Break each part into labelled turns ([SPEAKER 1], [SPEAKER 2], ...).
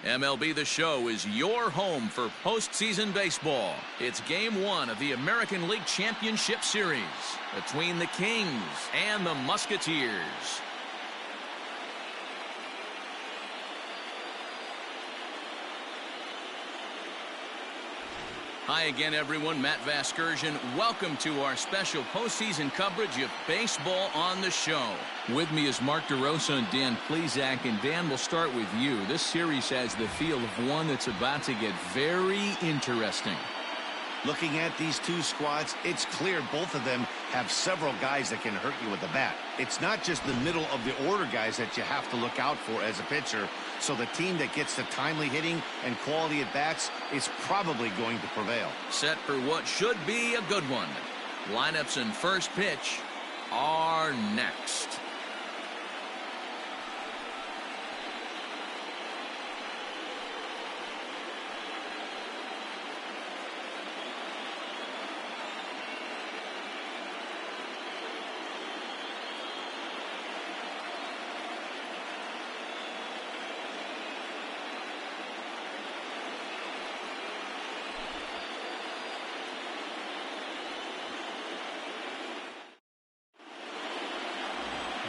[SPEAKER 1] MLB The Show is your home for postseason baseball. It's Game 1 of the American League Championship Series between the Kings and the Musketeers. Hi again, everyone. Matt Vasgersian. Welcome to our special postseason coverage of Baseball on the Show. With me is Mark DeRosa and Dan Plesac. And Dan, we'll start with you. This series has the feel of one that's about to get very interesting.
[SPEAKER 2] Looking at these two squads, it's clear both of them have several guys that can hurt you with the bat. It's not just the middle of the order guys that you have to look out for as a pitcher. So the team that gets the timely hitting and quality at bats is probably going to prevail.
[SPEAKER 1] Set for what should be a good one. Lineups and first pitch are next.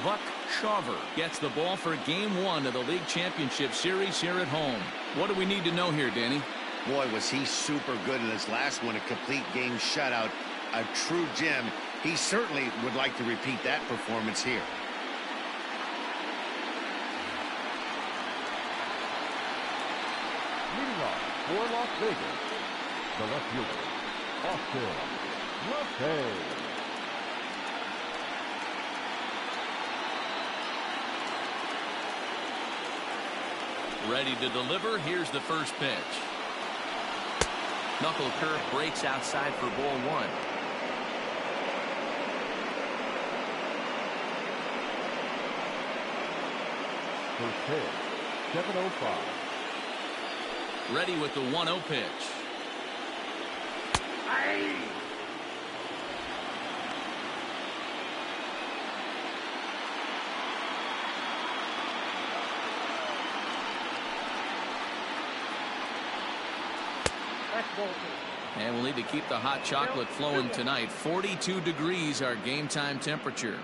[SPEAKER 1] Buck Shepard gets the ball for Game 1 of the League Championship Series here at home. What do we need to know here, Danny?
[SPEAKER 2] Boy, was he super good in his last one, a complete game shutout, a true gem. He certainly would like to repeat that performance here.
[SPEAKER 3] Leading off for Las Vegas, the left fielder, Austin Lopez.
[SPEAKER 1] Ready to deliver. Here's the first pitch. Knuckle curve breaks outside for ball one.
[SPEAKER 3] First pitch, 7:05.
[SPEAKER 1] Ready with the 1-0 pitch. Aye. And we'll need to keep the hot chocolate flowing tonight. 42 degrees our game time temperature.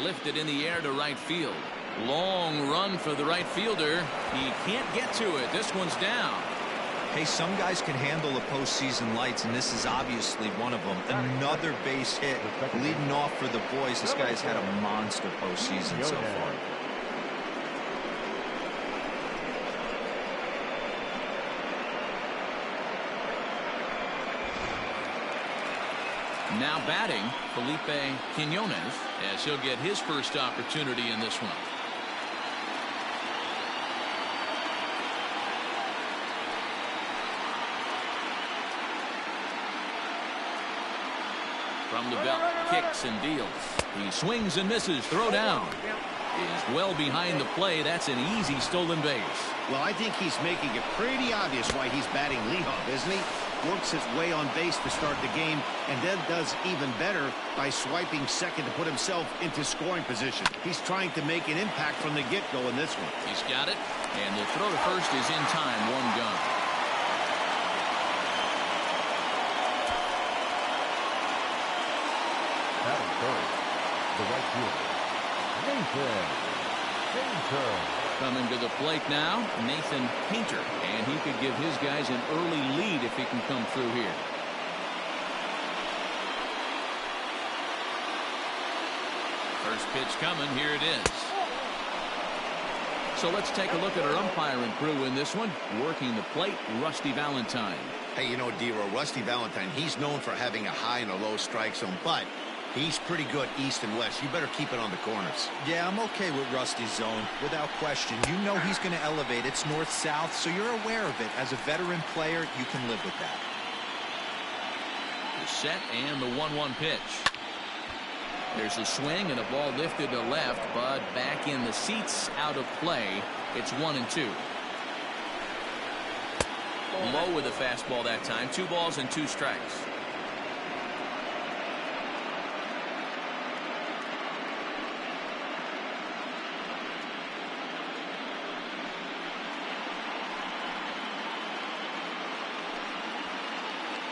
[SPEAKER 1] Lifted in the air to right field. Long run for the right fielder. He can't get to it. This one's down.
[SPEAKER 4] Hey, some guys can handle the postseason lights, and this is obviously one of them. Another base hit leading off for the boys. This guy's had a monster postseason so far.
[SPEAKER 1] Now batting, Felipe Quinones, as he'll get his first opportunity in this one. From the belt, kicks and deals. He swings and misses. Throw down. Is well behind the play. That's an easy stolen base.
[SPEAKER 2] Well, I think he's making it pretty obvious why he's batting leadoff, isn't he? Works his way on base to start the game, and then does even better by swiping second to put himself into scoring position. He's trying to make an impact from the get-go in this one.
[SPEAKER 1] He's got it, and the throw to first is in time. One gun.
[SPEAKER 3] The right fielder, Nathan Painter.
[SPEAKER 1] Coming to the plate now, Nathan Painter. And he could give his guys an early lead if he can come through here. First pitch coming. Here it is. So let's take a look at our umpiring crew in this one. Working the plate, Rusty Valentine.
[SPEAKER 2] Hey, you know, D-Row, Rusty Valentine, he's known for having a high and a low strike zone, but he's pretty good east and west. You better keep it on the corners.
[SPEAKER 4] Yeah, I'm okay with Rusty's zone, without question. You know he's going to elevate. It's north-south, so you're aware of it. As a veteran player, you can live with that.
[SPEAKER 1] The set and the 1-1 pitch. There's a swing and a ball lifted to left, but back in the seats, out of play. It's 1-2. Low with a fastball that time. 2 balls and 2 strikes.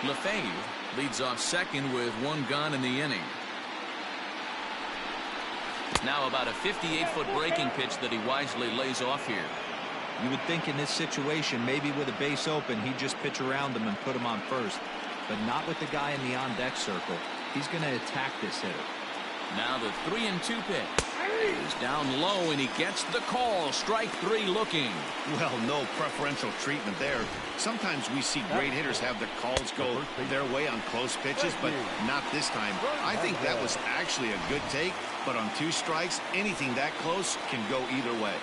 [SPEAKER 1] Lefebvre leads off second with one gone in the inning. Now about a 58-foot breaking pitch that he wisely lays off here.
[SPEAKER 4] You would think in this situation, maybe with a base open, he'd just pitch around him and put him on first. But not with the guy in the on-deck circle. He's going to attack this hitter.
[SPEAKER 1] Now the 3-2 pitch. He's down low, and he gets the call. Strike three looking.
[SPEAKER 2] Well, no preferential treatment there. Sometimes we see great hitters have their calls go their way on close pitches, but not this time. I think that was actually a good take, but on 2 strikes, anything that close can go either way.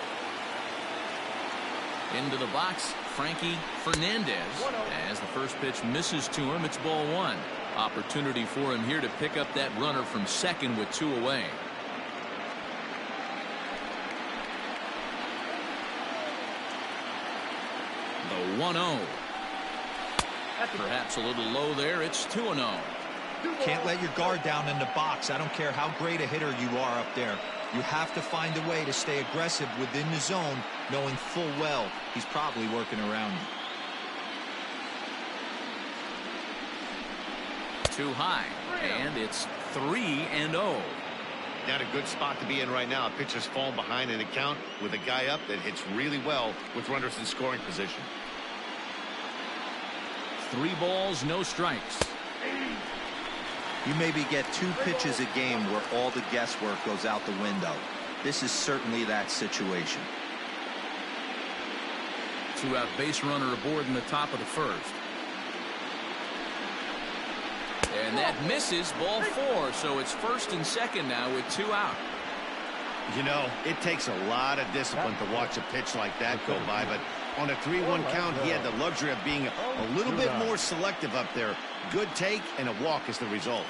[SPEAKER 1] Into the box, Frankie Fernandez. As the first pitch misses to him, it's ball 1. Opportunity for him here to pick up that runner from second with 2 away. The 1-0. Perhaps a little low there. It's 2-0.
[SPEAKER 4] Can't let your guard down in the box. I don't care how great a hitter you are up there. You have to find a way to stay aggressive within the zone, knowing full well he's probably working around you.
[SPEAKER 1] Too high, and it's 3-0.
[SPEAKER 2] Not a good spot to be in right now. A pitcher's falling behind in the count with a guy up that hits really well with runners in scoring position.
[SPEAKER 1] 3 balls, no strikes.
[SPEAKER 4] You maybe get 2 pitches a game where all the guesswork goes out the window. This is certainly that situation.
[SPEAKER 1] 2-out base runner aboard in the top of the first. And that misses, ball 4, so it's first and second now with 2 out.
[SPEAKER 2] You know, it takes a lot of discipline to watch a pitch like that go by, but on a 3-1 count, he had the luxury of being a little bit more selective up there. Good take and a walk is the result.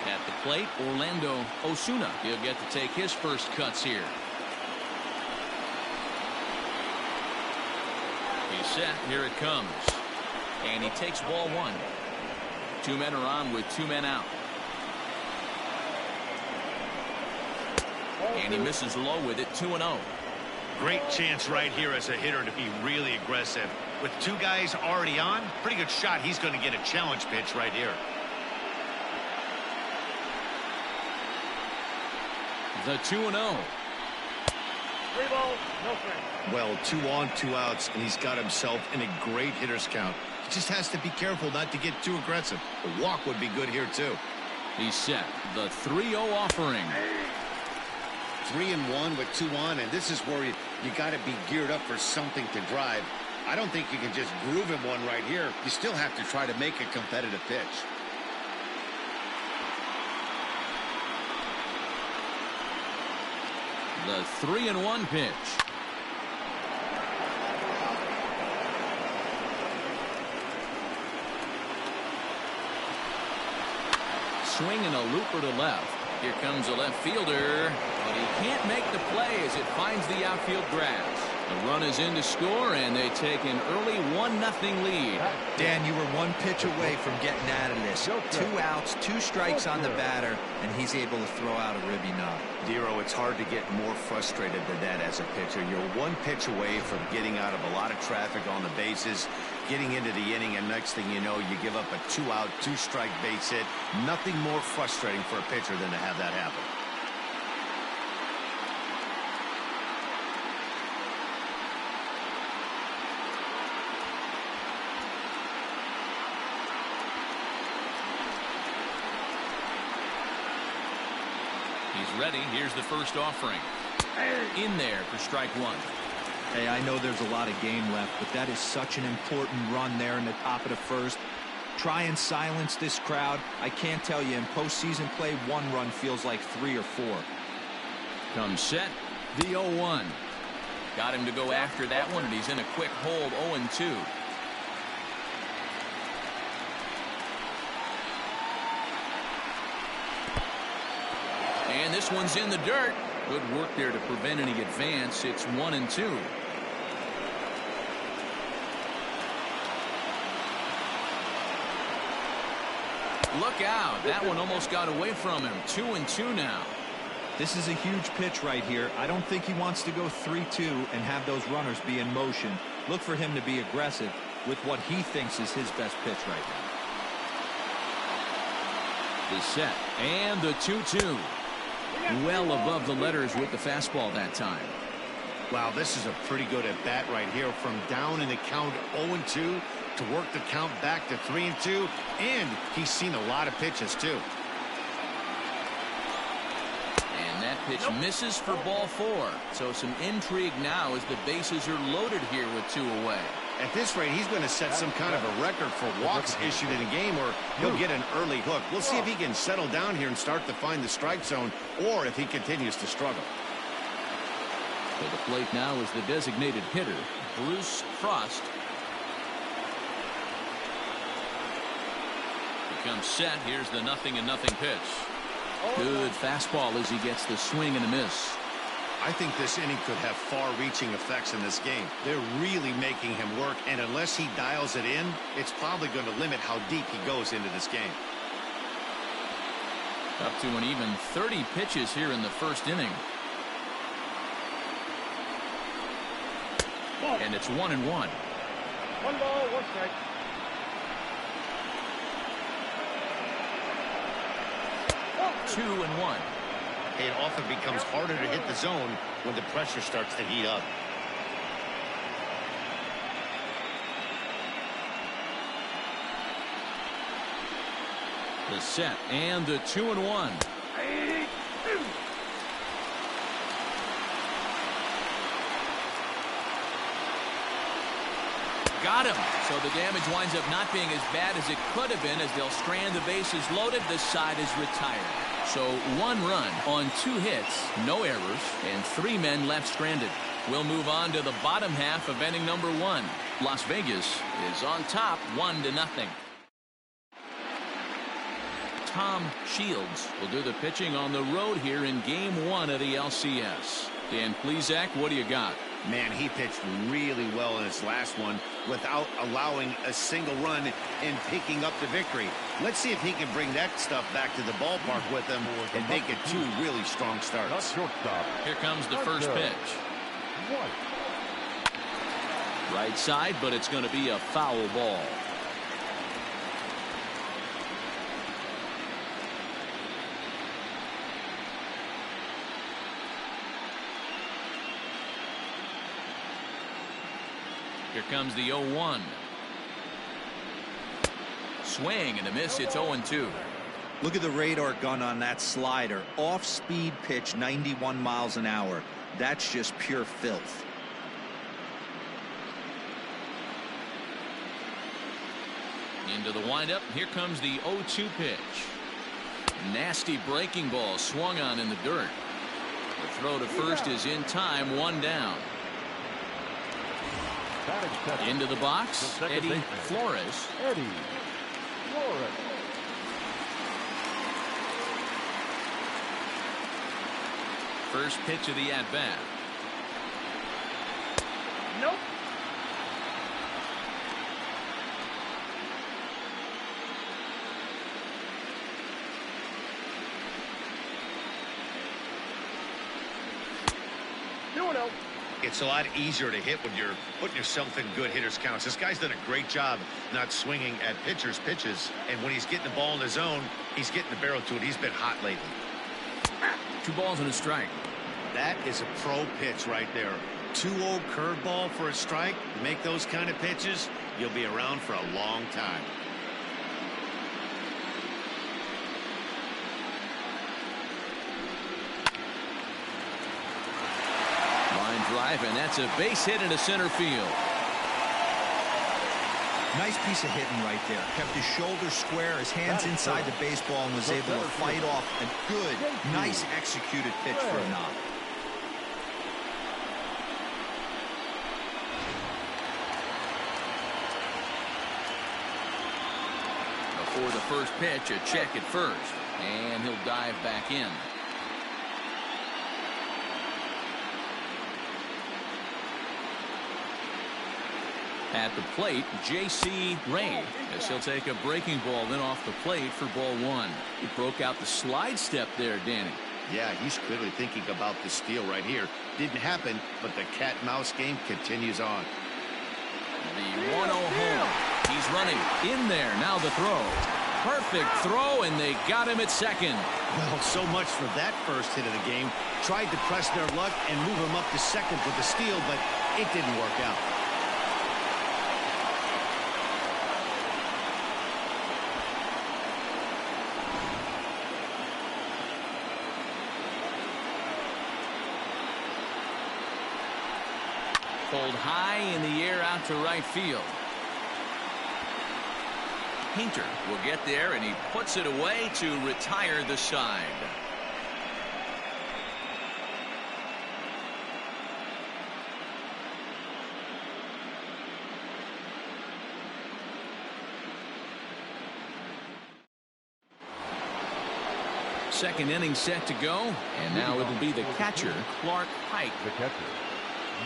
[SPEAKER 1] At the plate, Orlando Osuna. He'll get to take his first cuts here. He's set. Here it comes. And he takes ball 1. 2 men are on with 2 men out. And he misses low with it. 2-0.
[SPEAKER 2] Great chance right here as a hitter to be really aggressive. With 2 guys already on, pretty good shot. He's going to get a challenge pitch right here.
[SPEAKER 1] The 2-0.
[SPEAKER 3] 3 balls, no strikes.
[SPEAKER 2] Well, 2 on, 2 outs, and he's got himself in a great hitter's count. He just has to be careful not to get too aggressive. A walk would be good here, too.
[SPEAKER 1] He's set. The 3-0 offering.
[SPEAKER 2] 3-1 with 2 on, and this is where you got to be geared up for something to drive. I don't think you can just groove him one right here. You still have to try to make a competitive pitch.
[SPEAKER 1] The 3-1 pitch. Swinging a looper to left. Here comes a left fielder, but he can't make the play as it finds the outfield grass. The run is in to score, and they take an early 1-0 lead.
[SPEAKER 4] Dan, you were 1 pitch away from getting out of this. 2 outs, 2 strikes on the batter, and he's able to throw out a ribby knob.
[SPEAKER 2] Dero, it's hard to get more frustrated than that as a pitcher. You're 1 pitch away from getting out of a lot of traffic on the bases, getting into the inning, and next thing you know, you give up a 2-out, 2-strike base hit. Nothing more frustrating for a pitcher than to have that happen.
[SPEAKER 1] He's ready. Here's the first offering. In there for strike 1.
[SPEAKER 4] Hey, I know there's a lot of game left, but that is such an important run there in the top of the first. Try and silence this crowd. I can't tell you, in postseason play, 1 run feels like 3 or 4.
[SPEAKER 1] Comes set. The 0-1. Got him to go after that one, and he's in a quick hold. 0-2. And this one's in the dirt. Good work there to prevent any advance. It's 1-2. Look out. That one almost got away from him. 2-2 now.
[SPEAKER 4] This is a huge pitch right here. I don't think he wants to go 3-2 and have those runners be in motion. Look for him to be aggressive. with what he thinks is his best pitch right now.
[SPEAKER 1] The set and the 2-2. Well above the letters with the fastball that time.
[SPEAKER 2] Wow, this is a pretty good at bat right here, from down in the count 0-2 to work the count back to 3-2, and he's seen a lot of pitches too.
[SPEAKER 1] And that pitch misses for ball 4. So some intrigue now as the bases are loaded here with 2 away.
[SPEAKER 2] At this rate, he's going to set some kind of a record for walks issued in a game, or he'll get an early hook. We'll see if he can settle down here and start to find the strike zone, or if he continues to struggle.
[SPEAKER 1] To the plate now is the designated hitter, Bruce Frost. He comes set. Here's the 0-0 pitch. Good fastball as he gets the swing and a miss.
[SPEAKER 2] I think this inning could have far-reaching effects in this game. They're really making him work, and unless he dials it in, it's probably going to limit how deep he goes into this game.
[SPEAKER 1] Up to an even 30 pitches here in the first inning. And it's 1-1.
[SPEAKER 3] 1 ball, 1 strike.
[SPEAKER 1] Two and 1.
[SPEAKER 2] It often becomes harder to hit the zone when the pressure starts to heat up.
[SPEAKER 1] The set and the 2-1. Got him. So the damage winds up not being as bad as it could have been, as they'll strand the bases loaded. This side is retired. So 1 run on 2 hits, no errors, and 3 men left stranded. We'll move on to the bottom half of inning number 1. Las Vegas is on top 1-0. Tom Shields will do the pitching on the road here in game 1 of the LCS. Dan Plesac, what do you got?
[SPEAKER 2] Man, he pitched really well in his last one without allowing a single run and picking up the victory. Let's see if he can bring that stuff back to the ballpark with him and make it 2 really strong starts.
[SPEAKER 1] Here comes the first pitch. Right side, but it's going to be a foul ball. Here comes the 0-1. Swing and a miss. It's 0-2.
[SPEAKER 4] Look at the radar gun on that slider. Off-speed pitch, 91 miles an hour. That's just pure filth.
[SPEAKER 1] Into the windup. Here comes the 0-2 pitch. Nasty breaking ball swung on in the dirt. The throw to first is in time. 1 down. Into the box, Eddie Flores. First pitch of the at-bat.
[SPEAKER 3] Nope.
[SPEAKER 2] It's a lot easier to hit when you're putting yourself in good hitters' counts. This guy's done a great job not swinging at pitchers' pitches, and when he's getting the ball in the zone, he's getting the barrel to it. He's been hot lately.
[SPEAKER 1] 2 balls and a strike.
[SPEAKER 2] That is a pro pitch right there. 2-0 curveball for a strike. Make those kind of pitches, you'll be around for a long time.
[SPEAKER 1] Drive, and that's a base hit into center field.
[SPEAKER 4] Nice piece of hitting right there. Kept his shoulders square, his hands inside the baseball, and was able to fight off a good, nice executed pitch for a knock.
[SPEAKER 1] Before the first pitch, a check at first, and he'll dive back in. At the plate, J.C. Ray, as he'll take a breaking ball then off the plate for ball 1. He broke out the slide step there, Danny.
[SPEAKER 2] Yeah, he's clearly thinking about the steal right here. Didn't happen, but the cat-mouse game continues on.
[SPEAKER 1] The 1-0 home. He's running in there. Now the throw. Perfect throw, and they got him at second.
[SPEAKER 2] Well, so much for that first hit of the game. Tried to press their luck and move him up to second with the steal, but it didn't work out.
[SPEAKER 1] Pulled high in the air out to right field. Painter will get there, and he puts it away to retire the side. Second inning set to go, and now it'll be the catcher, Clark Pike.
[SPEAKER 3] The catcher,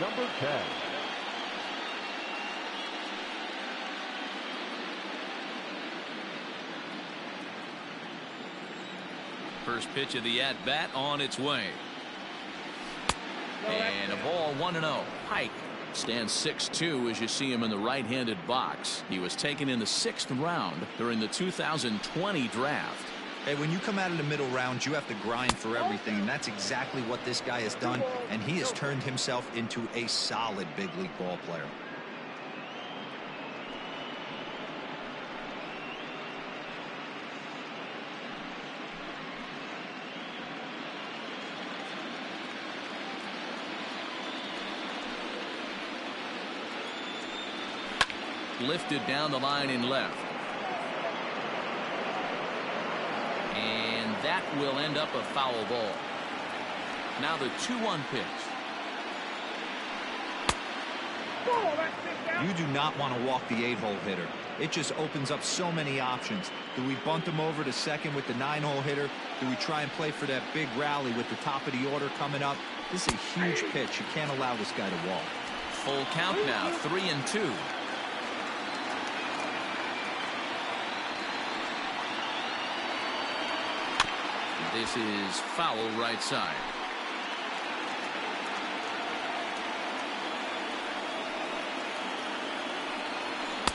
[SPEAKER 3] number 10.
[SPEAKER 1] First pitch of the at-bat on its way. And a ball 1-0. Pike stands 6'2" as you see him in the right-handed box. He was taken in the 6th round during the 2020 draft.
[SPEAKER 4] Hey, when you come out of the middle rounds, you have to grind for everything, and that's exactly what this guy has done, and he has turned himself into a solid big league ball player.
[SPEAKER 1] Lifted down the line in left. And that will end up a foul ball. Now the 2-1 pitch.
[SPEAKER 4] You do not want to walk the 8-hole hitter. It just opens up so many options. Do we bunt him over to second with the 9-hole hitter? Do we try and play for that big rally with the top of the order coming up? This is a huge pitch. You can't allow this guy to walk.
[SPEAKER 1] Full count now, 3-2. This is foul right side.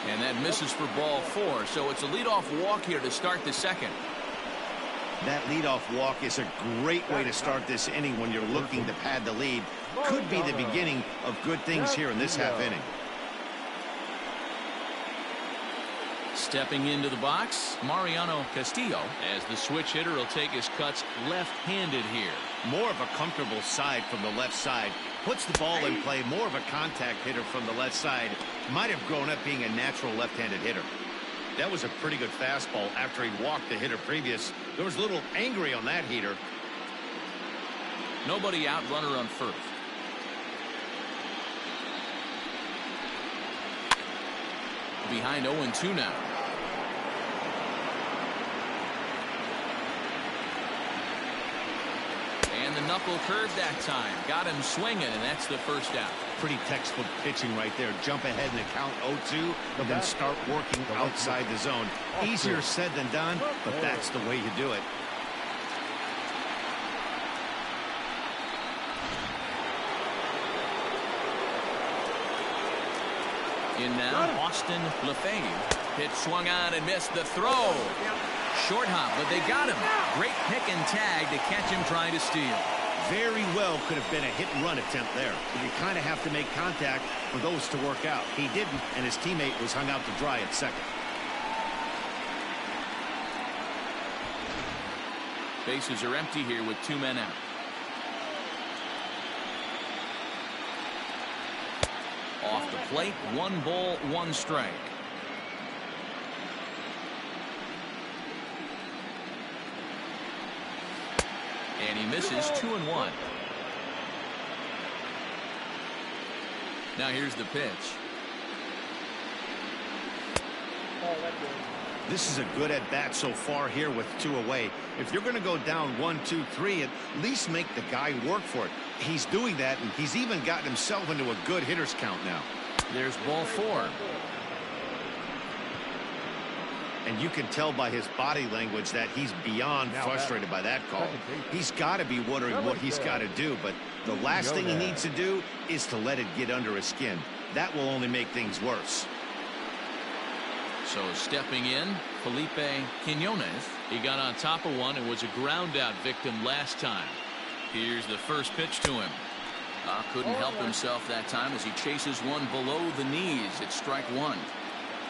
[SPEAKER 1] And that misses for ball 4. So it's a leadoff walk here to start the second.
[SPEAKER 2] That leadoff walk is a great way to start this inning when you're looking to pad the lead. Could be the beginning of good things here in this half inning.
[SPEAKER 1] Stepping into the box, Mariano Castillo, as the switch hitter will take his cuts left-handed here.
[SPEAKER 2] More of a comfortable side from the left side. Puts the ball in play. More of a contact hitter from the left side. Might have grown up being a natural left-handed hitter. That was a pretty good fastball after he walked the hitter previous. There was a little angry on that heater.
[SPEAKER 1] Nobody out, runner on first. Behind 0-2 now. And the knuckle curve that time. Got him swinging, and that's the first out.
[SPEAKER 2] Pretty textbook pitching right there. Jump ahead in the count 0-2 and then start working outside the zone. Easier said than done, but that's the way you do it.
[SPEAKER 1] In now, Austin Lefebvre. Pitch swung on and missed the throw. Short hop, but they got him. Great pick and tag to catch him trying to steal.
[SPEAKER 2] Very well could have been a hit-and-run attempt there. But you kind of have to make contact for those to work out. He didn't, and his teammate was hung out to dry at second.
[SPEAKER 1] Bases are empty here with 2 men out. Off the plate, 1 ball, 1 strike. And he misses 2-1. Now here's the pitch.
[SPEAKER 2] This is a good at-bat so far here with 2 away. If you're going to go down 1, 2, 3, at least make the guy work for it. He's doing that, and he's even gotten himself into a good hitter's count now.
[SPEAKER 1] There's ball 4.
[SPEAKER 2] And you can tell by his body language that he's beyond frustrated by that call. He's got to be wondering what he's got to do, but the last thing he needs to do is to let it get under his skin. that will only make things worse.
[SPEAKER 1] So stepping in, Felipe Quinones. He got on top of one and was a ground out victim last time. Here's the first pitch to him. Couldn't help himself that time as he chases one below the knees. It's strike one.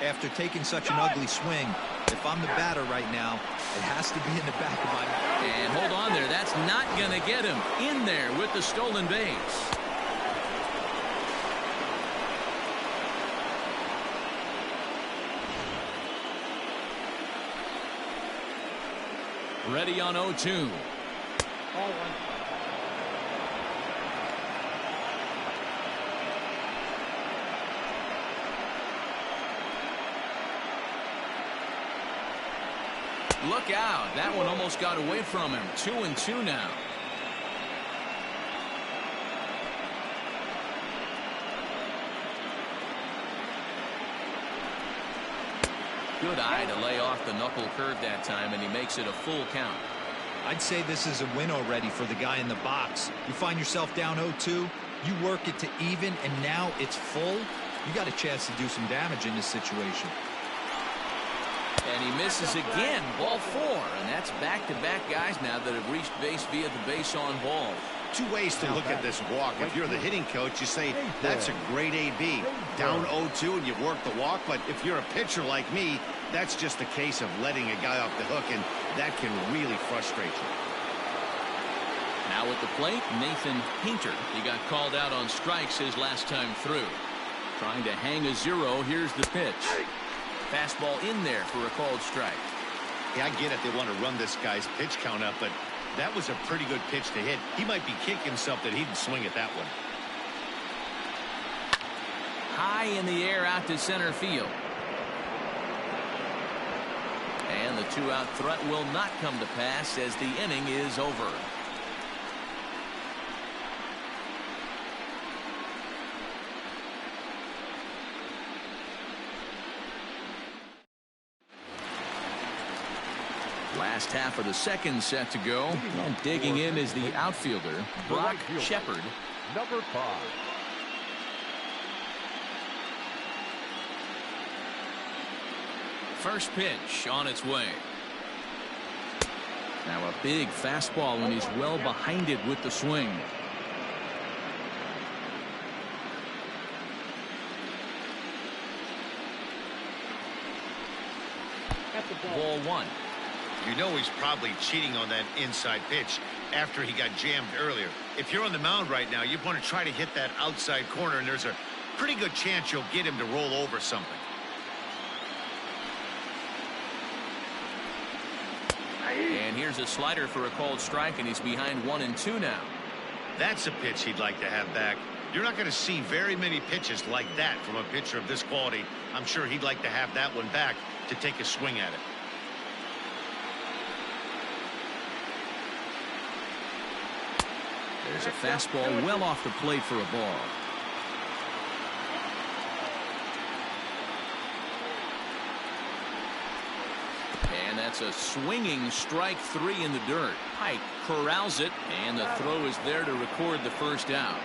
[SPEAKER 4] After taking such an ugly swing, if I'm the batter right now, it has to be in the back of my mind.
[SPEAKER 1] And hold on there. That's not going to get him in there with the stolen base. Ready on 0-2. Look out. That one almost got away from him. 2-2 now. Good eye to lay off the knuckle curve that time, and he makes it a full count.
[SPEAKER 4] I'd say this is a win already for the guy in the box. You find yourself down 0-2, you work it to even, and now it's full. You got a chance to do some damage in this situation.
[SPEAKER 1] And he misses again. Ball 4. And that's back-to-back guys now that have reached base via the base on ball.
[SPEAKER 2] Two ways to look at this walk. If you're the hitting coach, you say, that's a great AB. Down 0-2 and you work the walk. But if you're a pitcher like me, that's just a case of letting a guy off the hook, and that can really frustrate you.
[SPEAKER 1] Now at the plate, Nathan Painter. He got called out on strikes his last time through. Trying to hang a 0. Here's the pitch. Fastball in there for a called strike.
[SPEAKER 2] Yeah, I get it. They want to run this guy's pitch count up, but that was a pretty good pitch to hit. He might be kicking himself that he didn't swing at that one.
[SPEAKER 1] High in the air out to center field. And the 2-out threat will not come to pass as the inning is over. Last half of the second set to go. And digging in is the outfielder, Brock Shepard.
[SPEAKER 3] Number 5.
[SPEAKER 1] First pitch on its way. Now a big fastball when he's well behind it with the swing. Ball 1.
[SPEAKER 2] You know he's probably cheating on that inside pitch after he got jammed earlier. If you're on the mound right now, you want to try to hit that outside corner, and there's a pretty good chance you'll get him to roll over something.
[SPEAKER 1] And here's a slider for a called strike, and he's behind 1-2 now.
[SPEAKER 2] That's a pitch he'd like to have back. You're not going to see very many pitches like that from a pitcher of this quality. I'm sure he'd like to have that one back to take a swing at it.
[SPEAKER 1] There's a fastball well off the plate for a ball. And that's a swinging strike 3 in the dirt. Pike corrals it, and the throw is there to record the first out.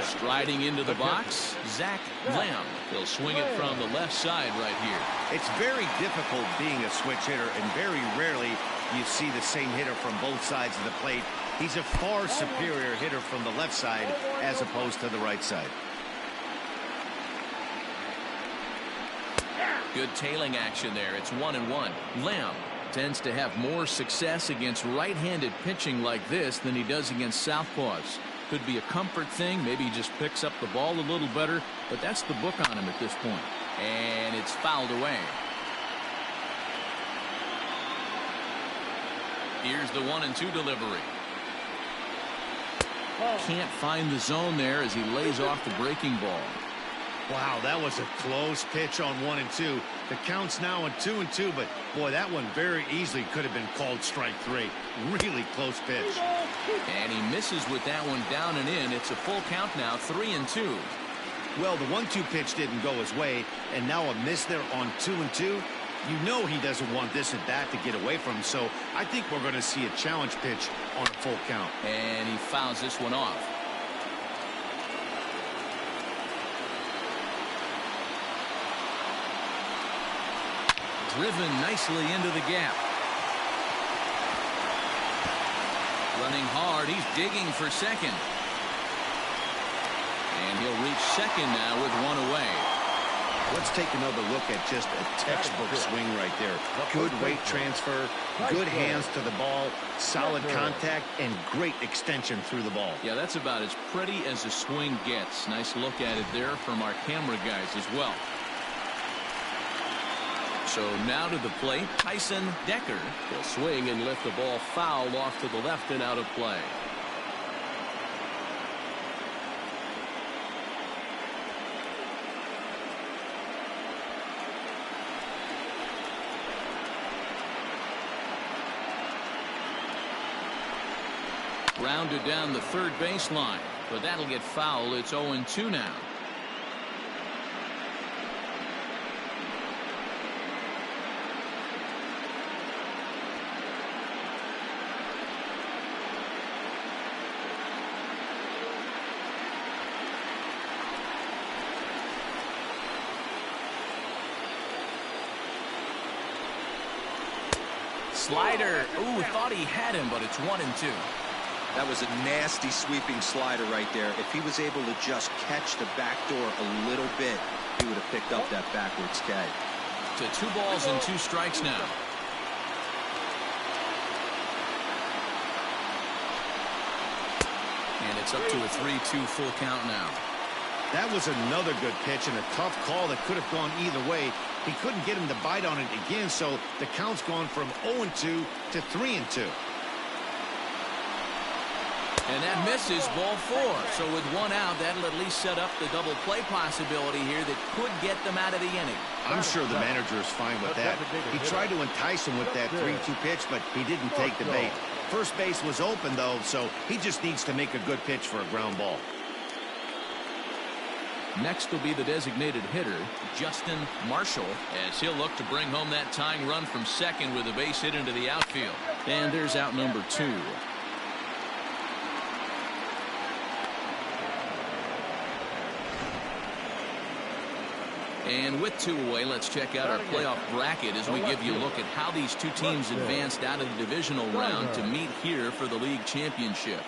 [SPEAKER 1] Striding into the box, Zach Lamb. He'll swing it from the left side right here.
[SPEAKER 2] It's very difficult being a switch hitter, and very rarely you see the same hitter from both sides of the plate. He's a far superior hitter from the left side as opposed to the right side.
[SPEAKER 1] Good tailing action there. It's 1-1. Lamb tends to have more success against right-handed pitching like this than he does against southpaws. Could be a comfort thing. Maybe he just picks up the ball a little better, but that's the book on him at this point. And it's fouled away. Here's the 1-2 delivery. Can't find the zone there as he lays off the breaking ball.
[SPEAKER 2] Wow, that was a close pitch on 1-2. The count's now at 2-2, but boy, that one very easily could have been called strike 3. Really close pitch.
[SPEAKER 1] And he misses with that one down and in. It's a full count now, 3-2.
[SPEAKER 2] Well, the 1-2 pitch didn't go his way, and now a miss there on 2-2. You know he doesn't want this at bat to get away from him, so I think we're going to see a challenge pitch on a full count.
[SPEAKER 1] And he fouls this one off. driven nicely into the gap. Running hard, he's digging for second. And he'll reach second now with one away.
[SPEAKER 2] Let's take another look at just a textbook swing right there. Good weight transfer, good hands to the ball, solid contact, and great extension through the ball.
[SPEAKER 1] Yeah, that's about as pretty as a swing gets. Nice look at it there from our camera guys as well. So now to the plate, Tyson Decker.
[SPEAKER 3] He'll swing and lift the ball foul off to the left and out of play.
[SPEAKER 1] Rounded down the third baseline, but that'll get foul. It's 0-2 now. Slider. Ooh, thought he had him, but it's 1-2.
[SPEAKER 4] That was a nasty sweeping slider right there. If he was able to just catch the back door a little bit, he would have picked up that backwards K.
[SPEAKER 1] To 2 balls and 2 strikes now. And it's up to a 3-2 full count now.
[SPEAKER 2] That was another good pitch and a tough call that could have gone either way. He couldn't get him to bite on it again, so the count's gone from 0-2 to 3-2.
[SPEAKER 1] And that misses, ball 4. So with 1 out, that'll at least set up the double play possibility here that could get them out of the inning.
[SPEAKER 2] I'm sure the manager is fine with that. He tried to entice him with that 3-2 pitch, but he didn't take the bait. First base was open, though, so he just needs to make a good pitch for a ground ball.
[SPEAKER 1] Next will be the designated hitter, Justin Marshall, as he'll look to bring home that tying run from second with a base hit into the outfield. And there's out number 2. And with 2 away, let's check out our playoff bracket as we give you a look at how these 2 teams advanced out of the divisional round to meet here for the league championship.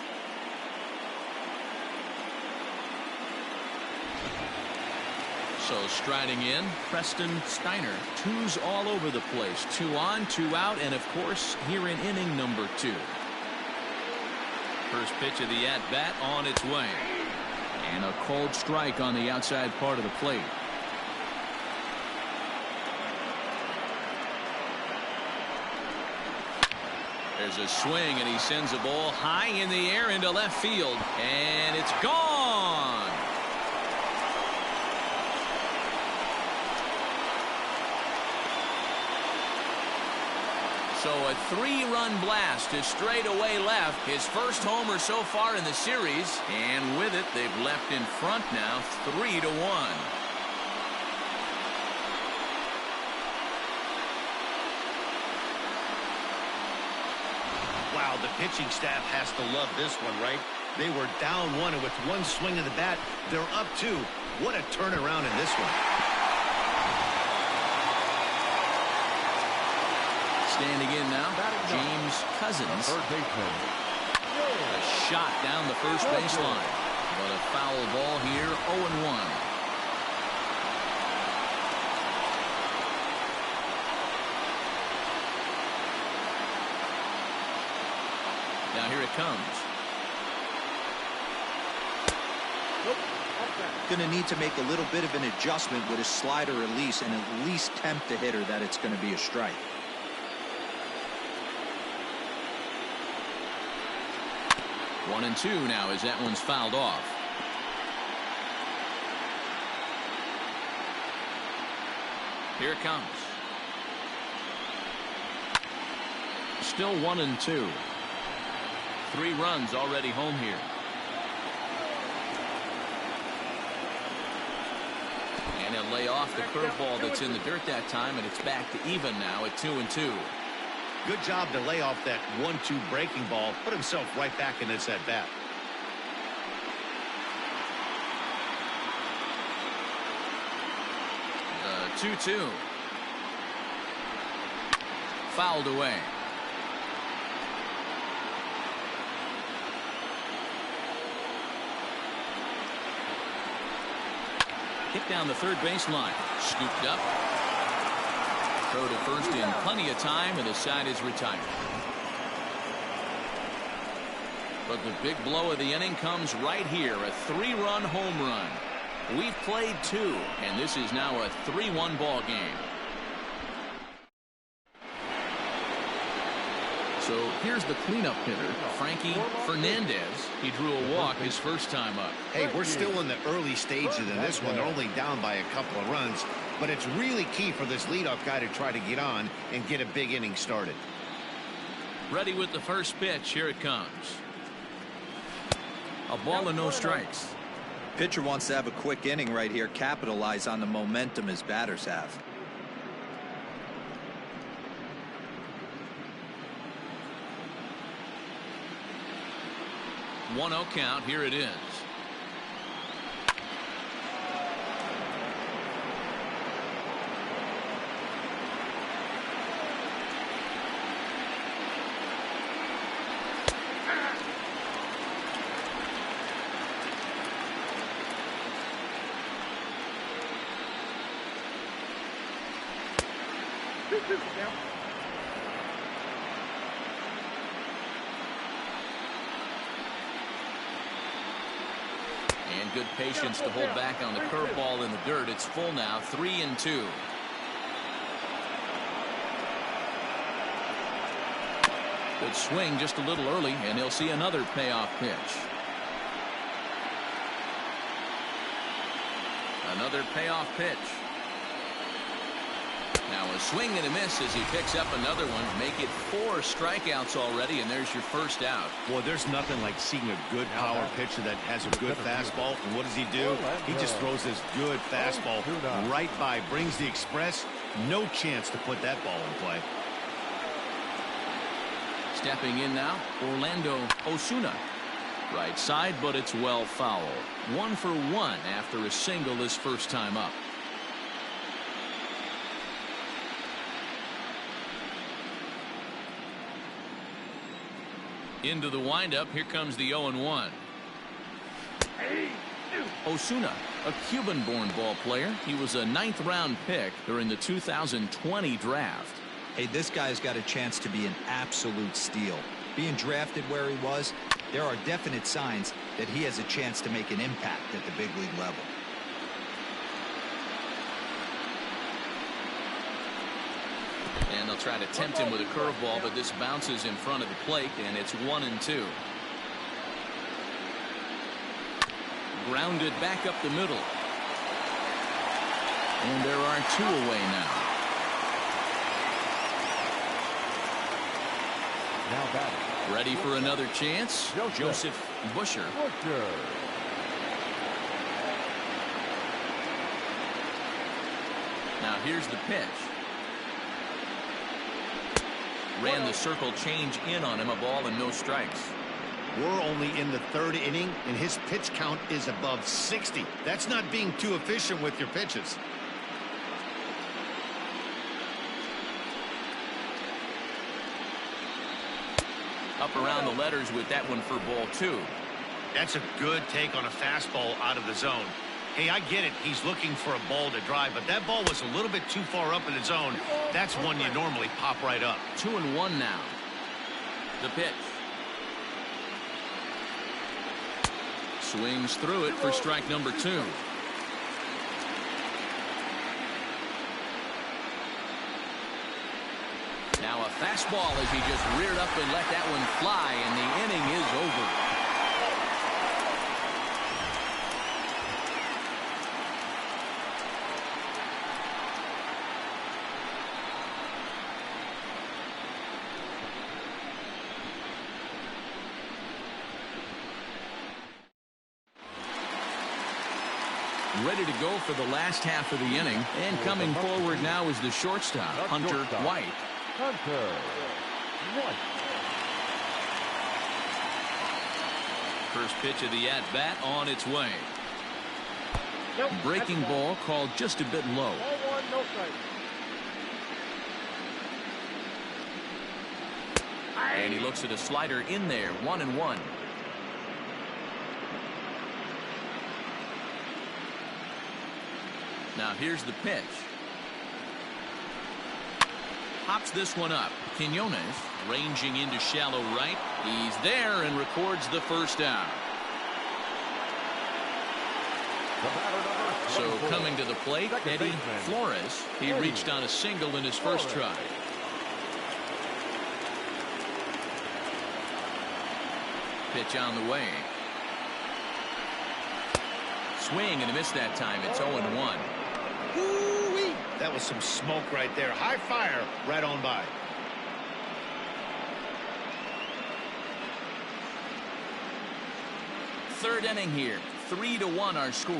[SPEAKER 1] So striding in, Preston Steiner. 2s all over the place. 2 on, 2 out, and of course here in inning number 2. First pitch of the at-bat on its way. And a cold strike on the outside part of the plate. There's a swing, and he sends a ball high in the air into left field, and it's gone. So a 3-run blast to straightaway left, his first homer so far in the series, and with it they've left in front now 3-1.
[SPEAKER 2] Wow, the pitching staff has to love this one, right? They were down 1, and with 1 swing of the bat, they're up 2. What a turnaround in this one.
[SPEAKER 1] Standing in now, James Cousins. A shot down the first baseline, but a foul ball here, 0-1. Now here it comes.
[SPEAKER 4] Going to need to make a little bit of an adjustment with his slider release and at least tempt the hitter that it's going to be a strike.
[SPEAKER 1] 1-2 now as that one's fouled off. Here it comes. Still 1-2. 3 runs already home here. And he'll lay off the curveball that's in the dirt that time, and it's back to even now at 2-2.
[SPEAKER 2] Good job to lay off that 1-2 breaking ball. Put himself right back in this at-bat.
[SPEAKER 1] The 2-2. fouled away. Hit down the third baseline. Scooped up. Throw to first in plenty of time, and the side is retired. But the big blow of the inning comes right here. A 3-run home run. We've played 2, and this is now a 3-1 ball game. So here's the cleanup hitter, Frankie Fernandez. He drew a walk his first time up.
[SPEAKER 2] Hey, we're still in the early stages of this one. They're only down by a couple of runs, but it's really key for this leadoff guy to try to get on and get a big inning started.
[SPEAKER 1] Ready with the first pitch. Here it comes. A ball and no strikes.
[SPEAKER 4] Pitcher wants to have a quick inning right here, capitalize on the momentum his batters have.
[SPEAKER 1] 1-0 count. Here it is. And good patience to hold back on the curveball in the dirt. It's full now, 3-2. Good swing just a little early, and he'll see another payoff pitch. Another payoff pitch. Now a swing and a miss as he picks up another one. Make it 4 strikeouts already, and there's your first out.
[SPEAKER 2] Well, there's nothing like seeing a good power pitcher that has a good fastball. And what does he do? He just throws this good fastball right by, brings the express. No chance to put that ball in play.
[SPEAKER 1] Stepping in now, Orlando Osuna. Right side, but it's well foul. 1 for 1 after a single his first time up. Into the windup. Here comes the 0-1. Osuna, a Cuban-born ball player. He was a 9th-round pick during the 2020 draft.
[SPEAKER 4] Hey, this guy's got a chance to be an absolute steal. Being drafted where he was, there are definite signs that he has a chance to make an impact at the big league level.
[SPEAKER 1] And they'll try to tempt him with a curveball, but this bounces in front of the plate, and it's 1-2. Grounded back up the middle. And there are 2 away now.
[SPEAKER 3] Now batting.
[SPEAKER 1] Ready for another chance? Joseph Busher. Now here's the pitch. Ran the circle change in on him. A ball and no strikes.
[SPEAKER 2] We're only in the 3rd inning, and his pitch count is above 60. That's not being too efficient with your pitches.
[SPEAKER 1] Up around the letters with that one for ball 2.
[SPEAKER 2] That's a good take on a fastball out of the zone. Hey, I get it. He's looking for a ball to drive, but that ball was a little bit too far up in the zone. That's one you normally pop right up.
[SPEAKER 1] 2-1 now. The pitch. Swings through it for strike number 2. Now a fastball as he just reared up and let that one fly, and the inning is over. Ready to go for the last half of the inning, and coming forward now is the shortstop, Hunter White. First pitch of the at-bat on its way. Breaking ball called just a bit low. And he looks at a slider in there, 1-1. Now here's the pitch. Pops this one up. Quinones ranging into shallow right. He's there and records the first out. So coming to the plate, Eddie Flores. He reached on a single in his first try. Pitch on the way. Swing and a miss that time. It's 0-1.
[SPEAKER 2] Woo-wee. That was some smoke right there. High fire right on by.
[SPEAKER 1] Third inning here. 3-1 our score.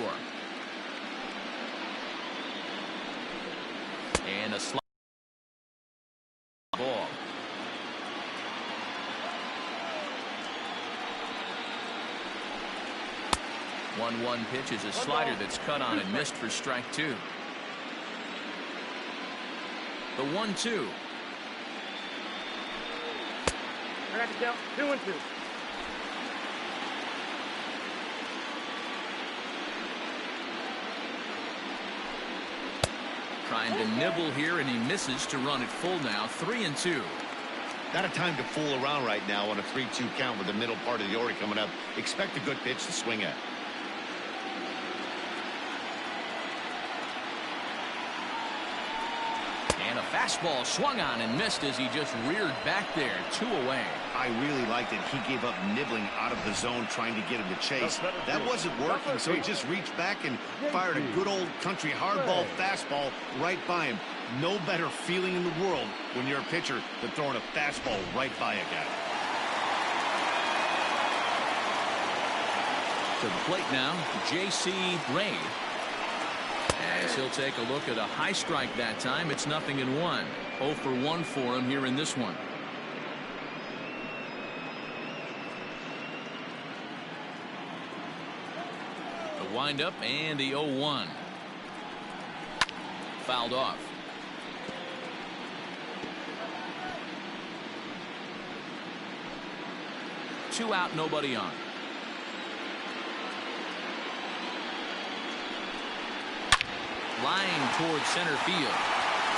[SPEAKER 1] And a slide ball. One pitch is a slider that's cut on and missed for strike 2. The 1-2.
[SPEAKER 5] I got to count 2-2.
[SPEAKER 1] Trying to nibble here, and he misses to run it full now. 3-2.
[SPEAKER 2] Not a time to fool around right now on a 3-2 count with the middle part of the order coming up. Expect a good pitch to swing at.
[SPEAKER 1] And a fastball swung on and missed as he just reared back there. 2 away.
[SPEAKER 2] I really liked it. He gave up nibbling out of the zone trying to get him to chase. That wasn't working, so he just reached back and fired a good old country hardball fastball right by him. No better feeling in the world when you're a pitcher than throwing a fastball right by a guy.
[SPEAKER 1] To the plate now, J.C. Ray. As he'll take a look at a high strike that time. It's 0-1. 0 for 1 for him here in this one. The windup and the 0-1. Fouled off. Two out, nobody on. Line towards center field.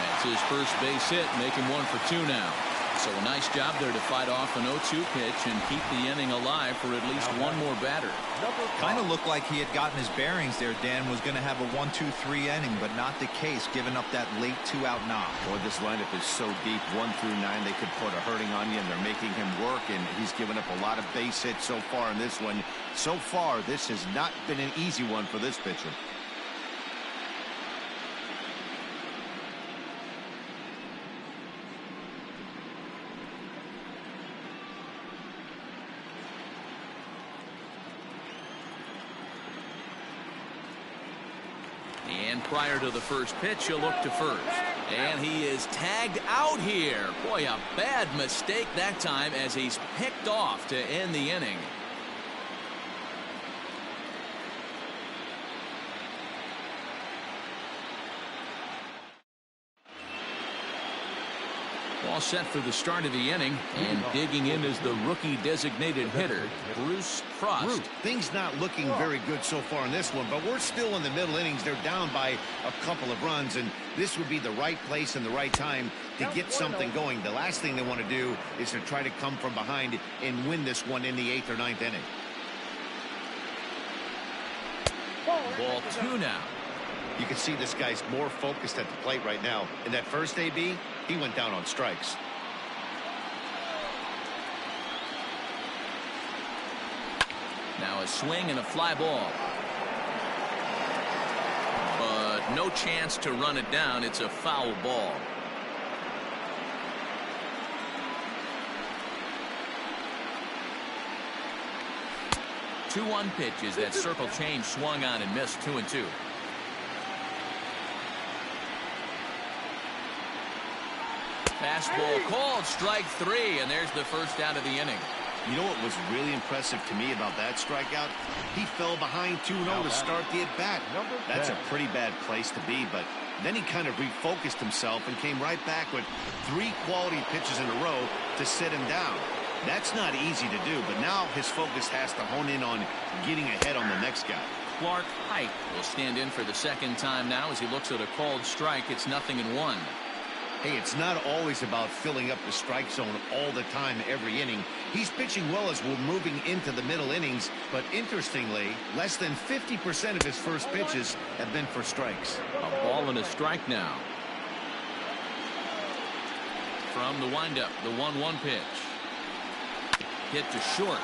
[SPEAKER 1] That's his first base hit, making 1 for 2 now. So a nice job there to fight off an 0-2 pitch and keep the inning alive for at least one more batter.
[SPEAKER 4] Kind of looked like he had gotten his bearings there. Dan was going to have a 1-2-3 inning, but not the case, giving up that late 2-out knock.
[SPEAKER 2] Boy, this lineup is so deep. 1 through 9, they could put a hurting on you, and they're making him work, and he's given up a lot of base hits so far in this one. So far, this has not been an easy one for this pitcher.
[SPEAKER 1] And prior to the first pitch, he'll look to first. And he is tagged out here. Boy, a bad mistake that time as he's picked off to end the inning. All set for the start of the inning, and digging in is the rookie designated hitter, Bruce Frost.
[SPEAKER 2] Things not looking very good so far in this one, but we're still in the middle innings. They're down by a couple of runs, and this would be the right place and the right time to get something going. The last thing they want to do is to try to come from behind and win this one in the 8th or 9th inning.
[SPEAKER 1] Ball 2 now.
[SPEAKER 2] You can see this guy's more focused at the plate right now. In that first AB, he went down on strikes.
[SPEAKER 1] Now a swing and a fly ball. But no chance to run it down. It's a foul ball. Two 1 pitches. That circle change swung on and missed. 2-2. Fastball called, strike 3, and there's the first out of the inning.
[SPEAKER 2] You know what was really impressive to me about that strikeout? He fell behind 2-0 to start the at-bat. That's a pretty bad place to be, but Then he kind of refocused himself and came right back with 3 quality pitches in a row to sit him down. That's not easy to do, but now his focus has to hone in on getting ahead on the next guy.
[SPEAKER 1] Clark Height will stand in for the second time now as he looks at a called strike. It's 0-1.
[SPEAKER 2] Hey, it's not always about filling up the strike zone all the time every inning. He's pitching well as we're moving into the middle innings, but interestingly, less than 50% of his first pitches have been for strikes.
[SPEAKER 1] A ball and a strike now. From the windup, the 1-1 pitch. Hit to short.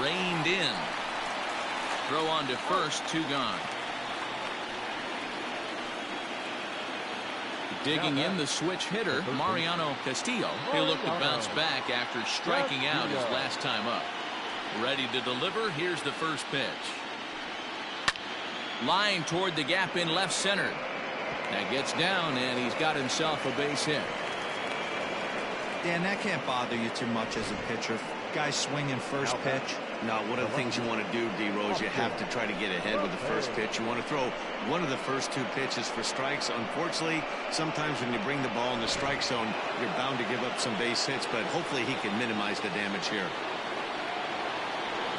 [SPEAKER 1] Reined in. Throw on to first, 2 gone. Digging in the switch hitter, Mariano Castillo. He'll look to bounce back after striking out his last time up. Ready to deliver. Here's the first pitch. Line toward the gap in left center. That gets down, and he's got himself a base hit.
[SPEAKER 4] Dan, that can't bother you too much as a pitcher. Guys swinging first pitch.
[SPEAKER 2] No, one of the things you want to do, D-Rose, you have to try to get ahead with the first pitch. You want to throw one of the first 2 pitches for strikes. Unfortunately, sometimes when you bring the ball in the strike zone, you're bound to give up some base hits, but hopefully he can minimize the damage here.